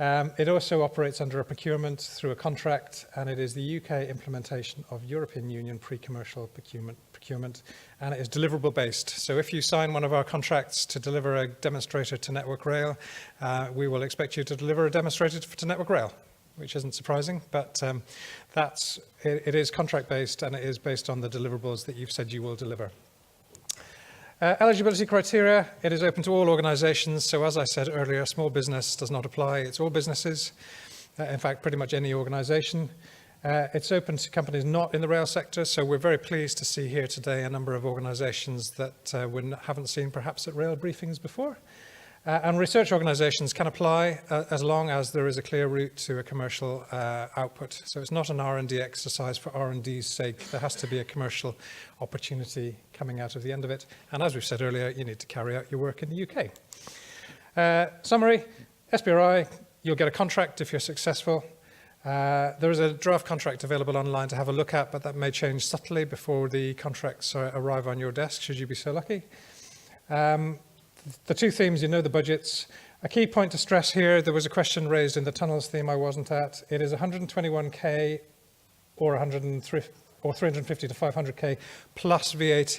It also operates under a procurement through a contract, and it is the UK implementation of European Union pre-commercial procurement, and it is deliverable based. So if you sign one of our contracts to deliver a demonstrator to Network Rail, we will expect you to deliver a demonstrator to Network Rail, which isn't surprising, but it is contract based, and it is based on the deliverables that you've said you will deliver. Eligibility criteria, it is open to all organisations. So as I said earlier, small business does not apply. It's all businesses, in fact, pretty much any organisation. It's open to companies not in the rail sector. So we're very pleased to see here today a number of organisations that we haven't seen perhaps at rail briefings before. And research organisations can apply as long as there is a clear route to a commercial output. So it's not an R&D exercise for R&D's sake. There has to be a commercial opportunity coming out of the end of it. And as we've said earlier, you need to carry out your work in the UK. Summary, SBRI, you'll get a contract if you're successful. There is a draft contract available online to have a look at, but that may change subtly before the contracts arrive on your desk, should you be so lucky. The two themes, you know the budgets. A key point to stress here, there was a question raised in the tunnels theme I wasn't at. It is 121k or 350 to 500k plus VAT.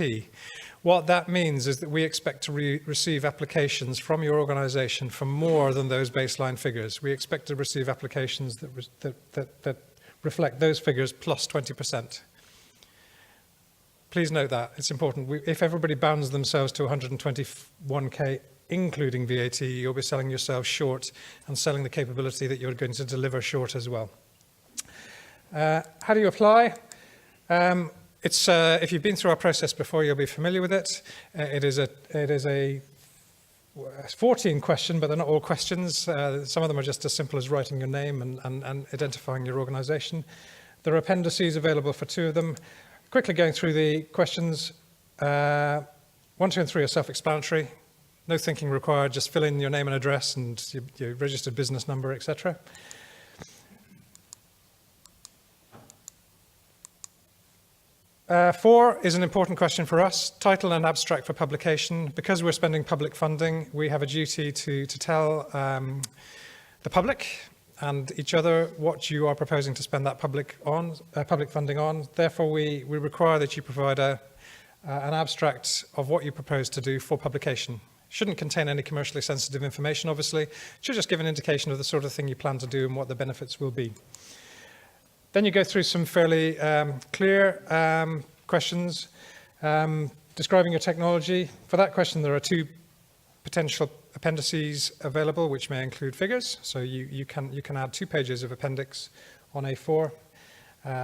What that means is that we expect to receive applications from your organisation for more than those baseline figures. We expect to receive applications that reflect those figures plus 20%. Please note that, it's important. If everybody bounds themselves to 121k, including VAT, you'll be selling yourself short and selling the capability that you're going to deliver short as well. How do you apply? If you've been through our process before, you'll be familiar with it. It is a 14 question, but they're not all questions. Some of them are just as simple as writing your name and identifying your organisation. There are appendices available for 2 of them. Quickly going through the questions, 1, 2, and 3 are self-explanatory. No thinking required, just fill in your name and address and your registered business number, etc. Four is an important question for us, title and abstract for publication. Because we're spending public funding, we have a duty to tell the public and each other what you are proposing to spend that public funding on. Therefore, we require that you provide an abstract of what you propose to do for publication. Shouldn't contain any commercially sensitive information, obviously. It should just give an indication of the sort of thing you plan to do and what the benefits will be. Then you go through some fairly clear questions describing your technology. For that question, there are 2 potential appendices available, which may include figures. So you can add 2 pages of appendix on A4.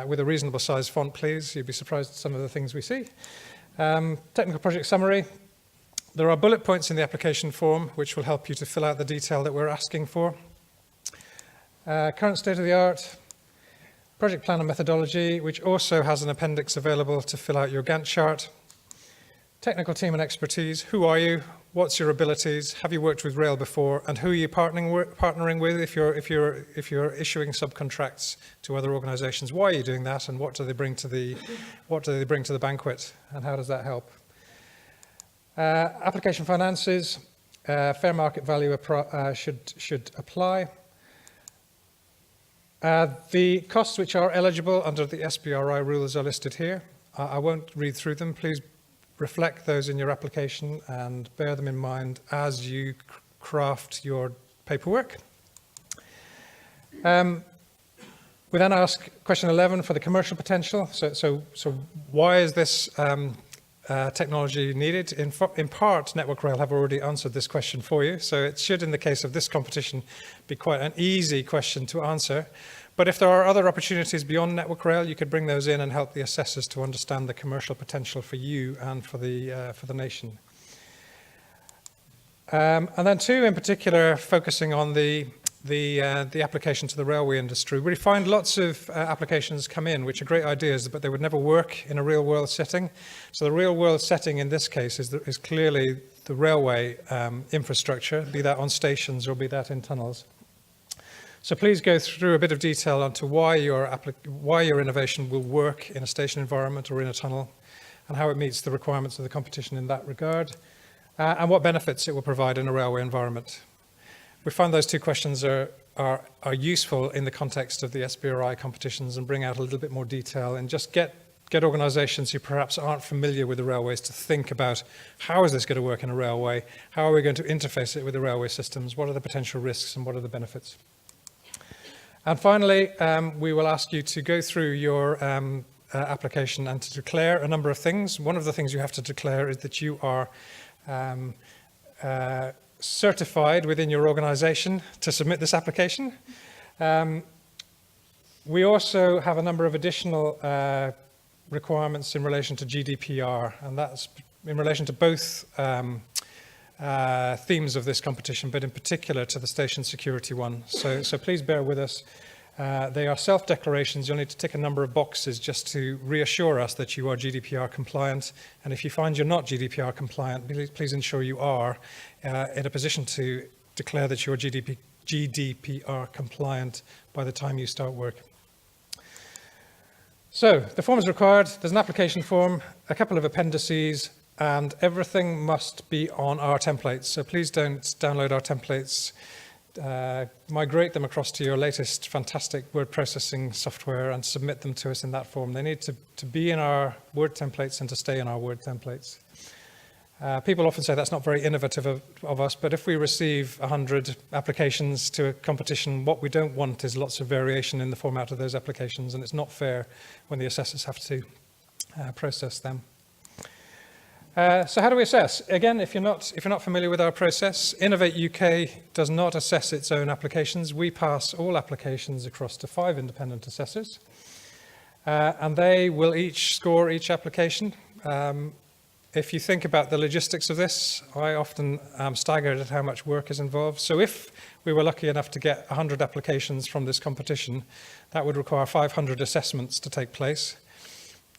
with a reasonable size font, please. You'd be surprised at some of the things we see. Technical project summary. There are bullet points in the application form which will help you to fill out the detail that we're asking for. Current state of the art. Project plan and methodology, which also has an appendix available to fill out your Gantt chart. Technical team and expertise. Who are you? What's your abilities? Have you worked with rail before? And who are you partnering with if you're issuing subcontracts to other organisations? Why are you doing that? And what do they bring to the banquet? And how does that help? Application finances. Fair market value should apply. The costs which are eligible under the SBRI rules are listed here. I won't read through them. Please reflect those in your application and bear them in mind as you craft your paperwork. We then ask question 11 for the commercial potential. So why is this technology needed? In part, Network Rail have already answered this question for you, so it should, in the case of this competition, be quite an easy question to answer. But if there are other opportunities beyond Network Rail, you could bring those in and help the assessors to understand the commercial potential for you and for the nation. And then 2 in particular, focusing on the application to the railway industry. We find lots of applications come in which are great ideas, but they would never work in a real world setting. So the real world setting in this case is clearly the railway infrastructure, be that on stations or be that in tunnels. So please go through a bit of detail onto why your innovation will work in a station environment or in a tunnel, and how it meets the requirements of the competition in that regard, and what benefits it will provide in a railway environment. We find those 2 questions are useful in the context of the SBRI competitions and bring out a little bit more detail and just get organisations who perhaps aren't familiar with the railways to think about how is this going to work in a railway, how are we going to interface it with the railway systems, what are the potential risks and what are the benefits. And finally, we will ask you to go through your application and to declare a number of things. One of the things you have to declare is that you are certified within your organisation to submit this application. We also have a number of additional requirements in relation to GDPR, and that's in relation to both themes of this competition, but in particular to the station security one. So please bear with us. They are self-declarations. You'll need to tick a number of boxes just to reassure us that you are GDPR compliant. And if you find you're not GDPR compliant, please ensure you are in a position to declare that you're GDPR compliant by the time you start work. So the form is required. There's an application form, a couple of appendices, and everything must be on our templates. So please don't download our templates. Migrate them across to your latest fantastic word processing software and submit them to us in that form. They need to be in our Word templates and to stay in our Word templates. People often say that's not very innovative of us, but if we receive 100 applications to a competition, what we don't want is lots of variation in the format of those applications, and it's not fair when the assessors have to process them. So how do we assess? Again, if you're not familiar with our process, Innovate UK does not assess its own applications. We pass all applications across to 5 independent assessors, and they will each score each application. If you think about the logistics of this, I often am staggered at how much work is involved. So if we were lucky enough to get 100 applications from this competition, that would require 500 assessments to take place.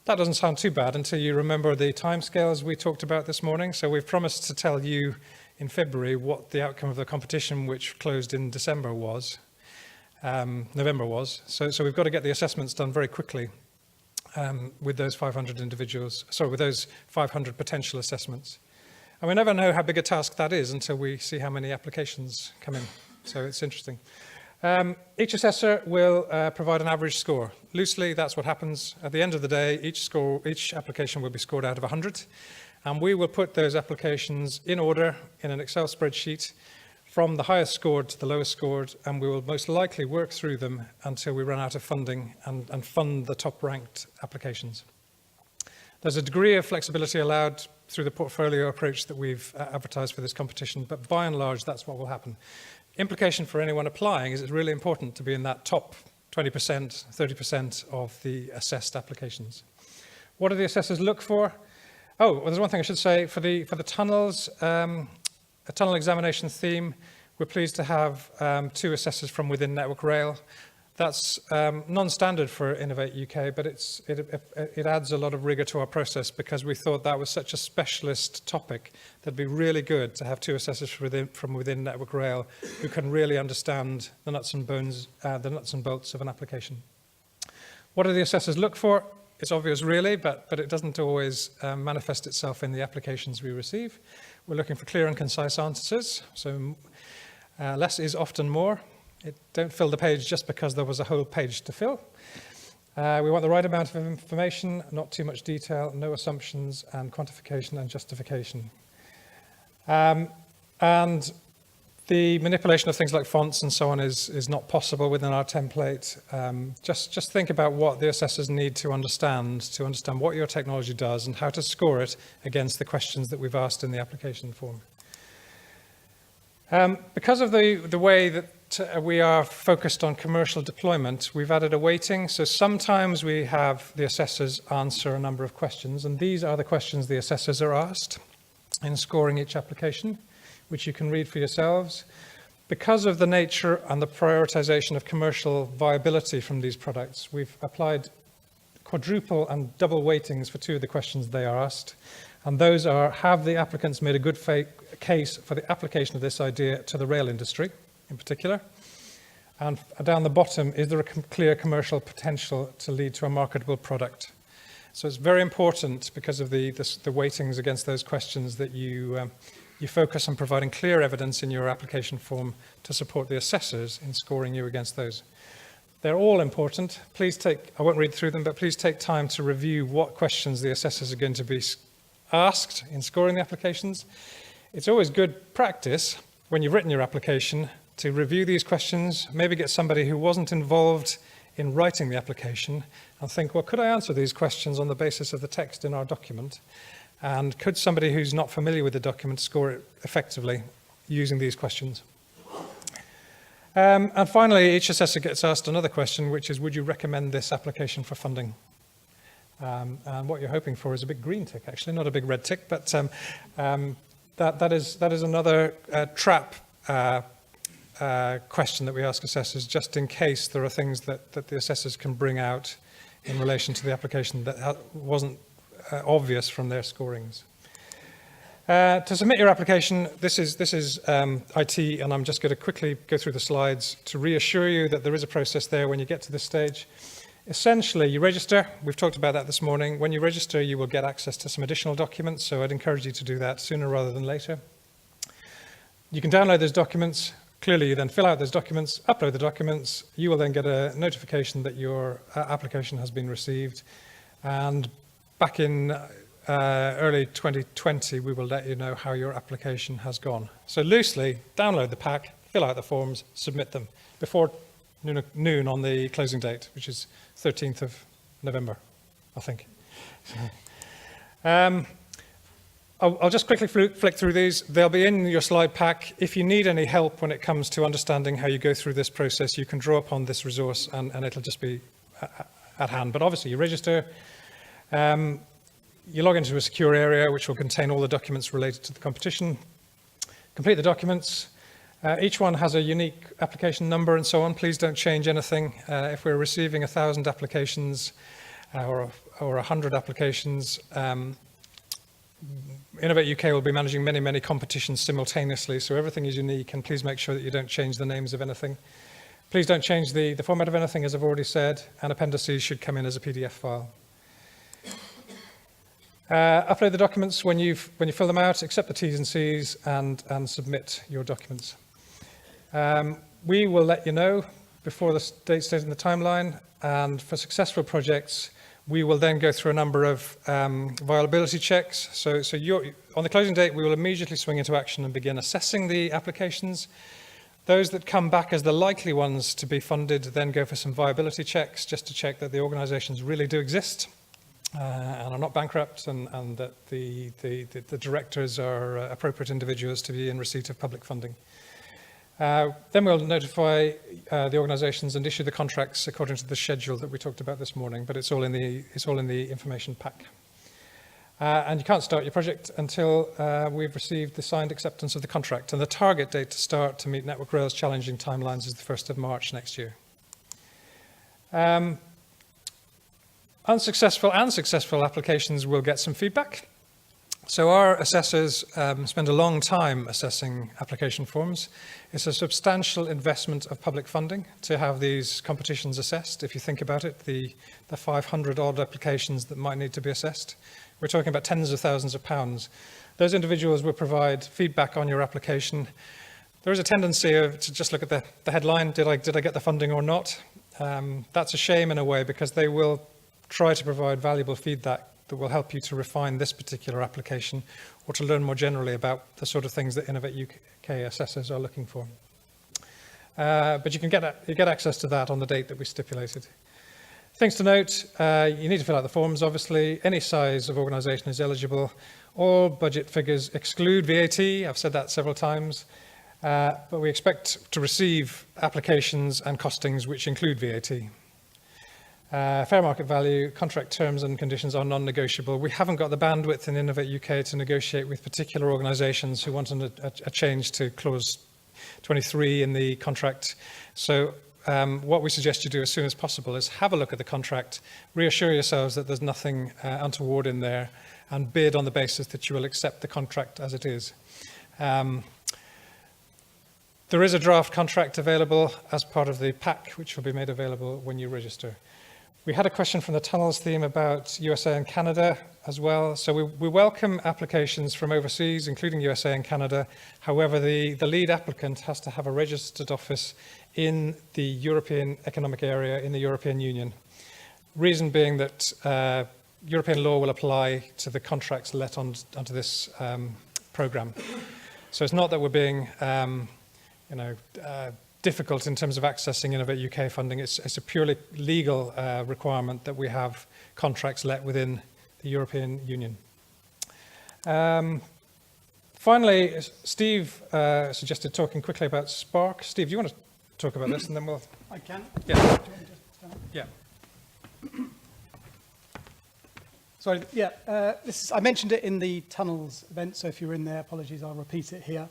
That doesn't sound too bad until you remember the timescales we talked about this morning. So we've promised to tell you in February what the outcome of the competition, which closed in December, was. November was. So we've got to get the assessments done very quickly with those 500 individuals. Sorry, with those 500 potential assessments. And we never know how big a task that is until we see how many applications come in. So it's interesting. Each assessor will provide an average score. Loosely, that's what happens. At the end of the day, each application will be scored out of 100, and we will put those applications in order in an Excel spreadsheet from the highest scored to the lowest scored, and we will most likely work through them until we run out of funding and fund the top-ranked applications. There's a degree of flexibility allowed through the portfolio approach that we've advertised for this competition, but by and large, that's what will happen. Implication for anyone applying is it's really important to be in that top 20%, 30% of the assessed applications. What do the assessors look for? Oh, well, there's one thing I should say. For the tunnels, a tunnel examination theme, we're pleased to have 2 assessors from within Network Rail. That's non-standard for Innovate UK, but it adds a lot of rigour to our process because we thought that was such a specialist topic that it'd be really good to have 2 assessors from within Network Rail who can really understand the nuts and bolts of an application. What do the assessors look for? It's obvious really, but it doesn't always manifest itself in the applications we receive. We're looking for clear and concise answers, so less is often more. Don't fill the page just because there was a whole page to fill. We want the right amount of information, not too much detail, no assumptions, and quantification and justification. And the manipulation of things like fonts and so on is not possible within our template. Just think about what the assessors need to understand what your technology does and how to score it against the questions that we've asked in the application form. Because of the way that we are focused on commercial deployment, we've added a weighting. So sometimes we have the assessors answer a number of questions, and these are the questions the assessors are asked in scoring each application, which you can read for yourselves. Because of the nature and the prioritization of commercial viability from these products, we've applied quadruple and double weightings for 2 of the questions they are asked. And those are, have the applicants made a good case for the application of this idea to the rail industry in particular? And down the bottom, is there a clear commercial potential to lead to a marketable product? So it's very important because of the weightings against those questions that you focus on providing clear evidence in your application form to support the assessors in scoring you against those. They're all important. Please I won't read through them, but please take time to review what questions the assessors are going to be asked in scoring the applications. It's always good practice when you've written your application to review these questions, maybe get somebody who wasn't involved in writing the application and think, well, could I answer these questions on the basis of the text in our document? And could somebody who's not familiar with the document score it effectively using these questions? And finally, each assessor gets asked another question, which is, would you recommend this application for funding? And what you're hoping for is a big green tick, actually, not a big red tick, but that is another trap question that we ask assessors, just in case there are things that the assessors can bring out in relation to the application that wasn't obvious from their scorings. To submit your application, this is IT, and I'm just going to quickly go through the slides to reassure you that there is a process there when you get to this stage. Essentially, you register. We've talked about that this morning. When you register, you will get access to some additional documents, so I'd encourage you to do that sooner rather than later. You can download those documents. Clearly, you then fill out those documents, upload the documents. You will then get a notification that your application has been received. And back in early 2020, we will let you know how your application has gone. So loosely, download the pack, fill out the forms, submit them before noon on the closing date, which is 13th of November, I think. I'll just quickly flick through these. They'll be in your slide pack. If you need any help when it comes to understanding how you go through this process, you can draw upon this resource and it'll just be at hand. But obviously, you register. You log into a secure area, which will contain all the documents related to the competition. Complete the documents. Each one has a unique application number and so on. Please don't change anything. If we're receiving 1,000 applications or 100 applications, Innovate UK will be managing many, many competitions simultaneously, so everything is unique, and please make sure that you don't change the names of anything. Please don't change the format of anything, as I've already said, and appendices should come in as a PDF file. Upload the documents when you fill them out, accept the T's and C's, and submit your documents. We will let you know before the date stated in the timeline, and for successful projects, we will then go through a number of viability checks. So on the closing date, we will immediately swing into action and begin assessing the applications. Those that come back as the likely ones to be funded then go for some viability checks, just to check that the organisations really do exist and are not bankrupt, and that the directors are appropriate individuals to be in receipt of public funding. Then we'll notify the organisations and issue the contracts according to the schedule that we talked about this morning, but it's all in the information pack. And you can't start your project until we've received the signed acceptance of the contract. And the target date to start to meet Network Rail's challenging timelines is the 1st of March next year. Unsuccessful and successful applications will get some feedback. So our assessors spend a long time assessing application forms. It's a substantial investment of public funding to have these competitions assessed. If you think about it, the 500 odd applications that might need to be assessed, we're talking about tens of thousands of pounds. Those individuals will provide feedback on your application. There is a tendency to just look at the headline, did I get the funding or not? That's a shame in a way, because they will try to provide valuable feedback that will help you to refine this particular application or to learn more generally about the sort of things that Innovate UK assessors are looking for. But you get access to that on the date that we stipulated. Things to note, you need to fill out the forms, obviously. Any size of organisation is eligible. All budget figures exclude VAT. I've said that several times. But we expect to receive applications and costings which include VAT. Fair market value, contract terms and conditions are non-negotiable. We haven't got the bandwidth in Innovate UK to negotiate with particular organisations who want a change to clause 23 in the contract. So what we suggest you do as soon as possible is have a look at the contract, reassure yourselves that there's nothing untoward in there, and bid on the basis that you will accept the contract as it is. There is a draft contract available as part of the pack, which will be made available when you register. We had a question from the tunnels theme about USA and Canada as well. So we welcome applications from overseas, including USA and Canada. However, the lead applicant has to have a registered office in the European Economic Area in the European Union. Reason being that European law will apply to the contracts let onto this programme. So it's not that we're being difficult in terms of accessing Innovate UK funding. It's a purely legal requirement that we have contracts let within the European Union. Finally, Steve suggested talking quickly about Spark. Steve, do you want to talk about this, and then we'll... I can. Yeah. Do you want me to stand up? Yeah. Sorry, yeah, I mentioned it in the Tunnels event, so if you're in there, apologies, I'll repeat it here.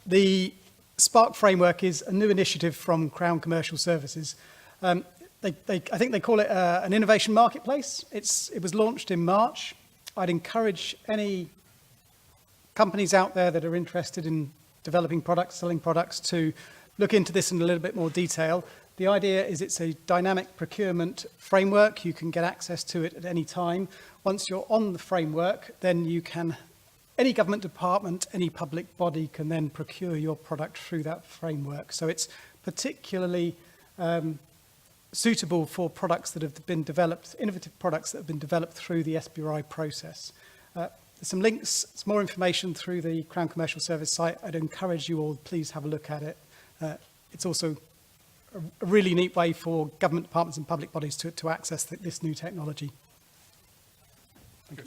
The Spark framework is a new initiative from Crown Commercial Services. I think they call it an innovation marketplace. It was launched in March. I'd encourage any companies out there that are interested in developing products, selling products, to look into this in a little bit more detail. The idea is it's a dynamic procurement framework. You can get access to it at any time. Once you're on the framework, then you can, any government department, any public body can then procure your product through that framework. So it's particularly suitable for products that have been developed, innovative products that have been developed through the SBRI process. There's some links, some more information through the Crown Commercial Service site. I'd encourage you all, please have a look at it. It's also a really neat way for government departments and public bodies to access this new technology. Thank you.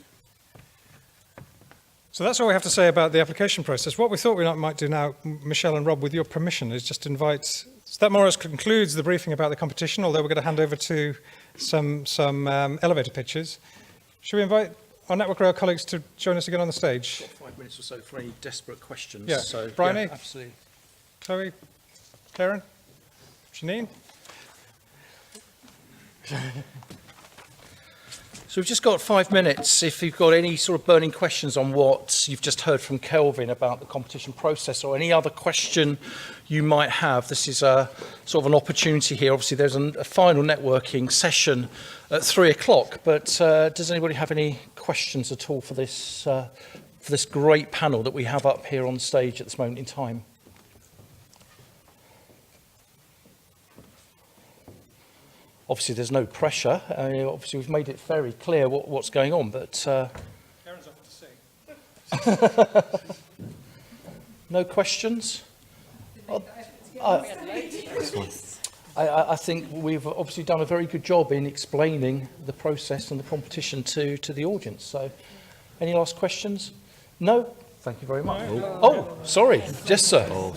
So that's all we have to say about the application process. What we thought we might do now, Michelle and Rob, with your permission, is just invite... So that more or less concludes the briefing about the competition, although we're going to hand over to some elevator pitches. Should we invite our Network Rail colleagues to join us again on the stage? 5 minutes or so for any desperate questions. Yeah. So, Bryony? yeah, absolutely. Chloe? Karen? Janine? So we've just got 5 minutes. If you've got any sort of burning questions on what you've just heard from Kelvin about the competition process, or any other question you might have, this is a sort of an opportunity here. Obviously, there's a final networking session at 3 o'clock, but does anybody have any questions at all for this great panel that we have up here on stage at this moment in time? Obviously, there's no pressure. Obviously, we've made it very clear what's going on, but... Karen's off to see. No questions? I think we've obviously done a very good job in explaining the process and the competition to the audience. So, any last questions? No? Thank you very much. Oh, sorry. Yes, sir. Oh,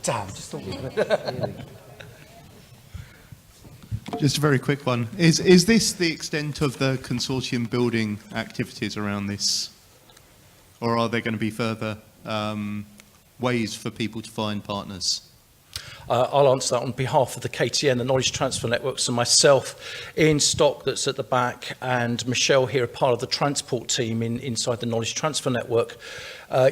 damn. Just thought we were... Just a very quick one. Is this the extent of the consortium building activities around this? Or are there going to be further ways for people to find partners? I'll answer that on behalf of the KTN, the Knowledge Transfer Networks, and myself. Ian Stock, that's at the back, and Michelle here are part of the transport team inside the Knowledge Transfer Network.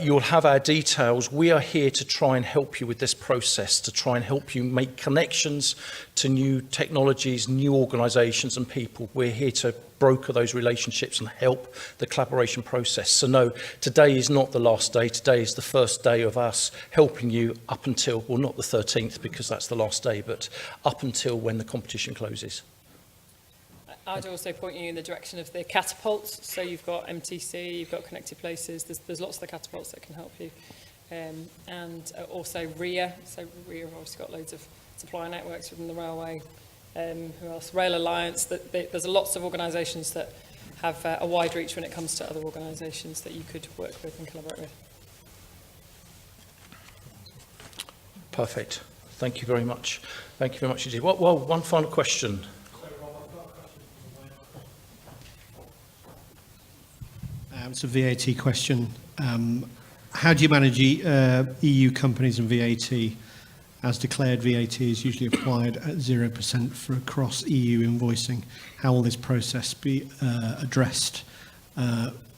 You'll have our details. We are here to try and help you with this process, to try and help you make connections to new technologies, new organisations and people. We're here to broker those relationships and help the collaboration process. So no, today is not the last day. Today is the first day of us helping you up until, well, not the 13th because that's the last day, but up until when the competition closes. I'd also point you in the direction of the catapults. So you've got MTC, you've got Connected Places. There's lots of the catapults that can help you. And also RIA. So RIA have obviously got loads of supplier networks within the railway. Who else? Rail Alliance. There's lots of organisations that have a wide reach when it comes to other organisations that you could work with and collaborate with. Perfect. Thank you very much. Thank you very much indeed. Well, one final question. It's a VAT question. How do you manage EU companies and VAT? As declared, VAT is usually applied at 0% for across EU invoicing. How will this process be addressed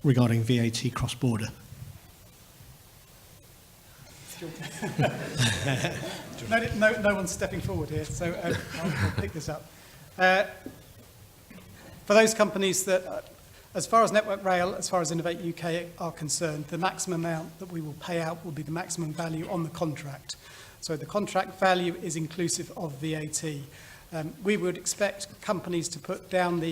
regarding VAT cross-border? No one's stepping forward here, so I'll pick this up. For those companies that, as far as Network Rail, as far as Innovate UK are concerned, the maximum amount that we will pay out will be the maximum value on the contract. So the contract value is inclusive of VAT. We would expect companies to put down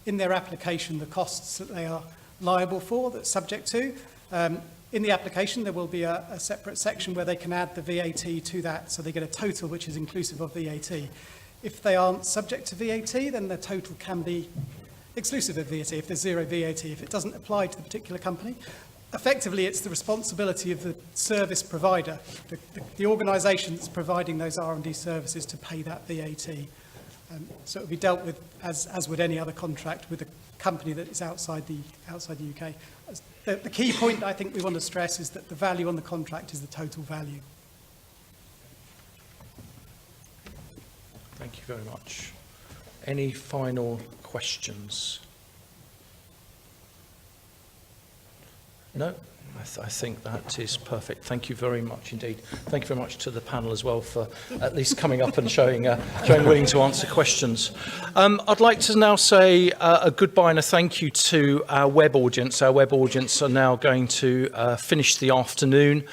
in their application the costs that they are liable for, that's subject to. In the application, there will be a separate section where they can add the VAT to that, so they get a total which is inclusive of VAT. If they aren't subject to VAT, then the total can be exclusive of VAT, if there's zero VAT, if it doesn't apply to the particular company. Effectively, it's the responsibility of the service provider, the organisation that's providing those R&D services, to pay that VAT. So it will be dealt with as would any other contract with a company that is outside the UK. The key point I think we want to stress is that the value on the contract is the total value. Thank you very much. Any final questions? No, I think that is perfect. Thank you very much indeed. Thank you very much to the panel as well for at least coming up and showing willing to answer questions. I'd like to now say a goodbye and a thank you to our web audience. Our web audience are now going to finish the afternoon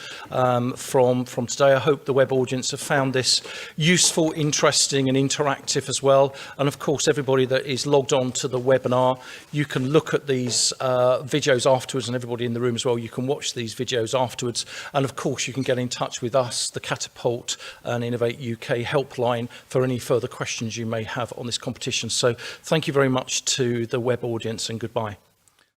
from today. I hope the web audience have found this useful, interesting and interactive as well. And of course, everybody that is logged on to the webinar, you can look at these videos afterwards, and everybody in the room as well, you can watch these videos afterwards. And of course, you can get in touch with us, the Catapult and Innovate UK helpline, for any further questions you may have on this competition. So thank you very much to the web audience and goodbye.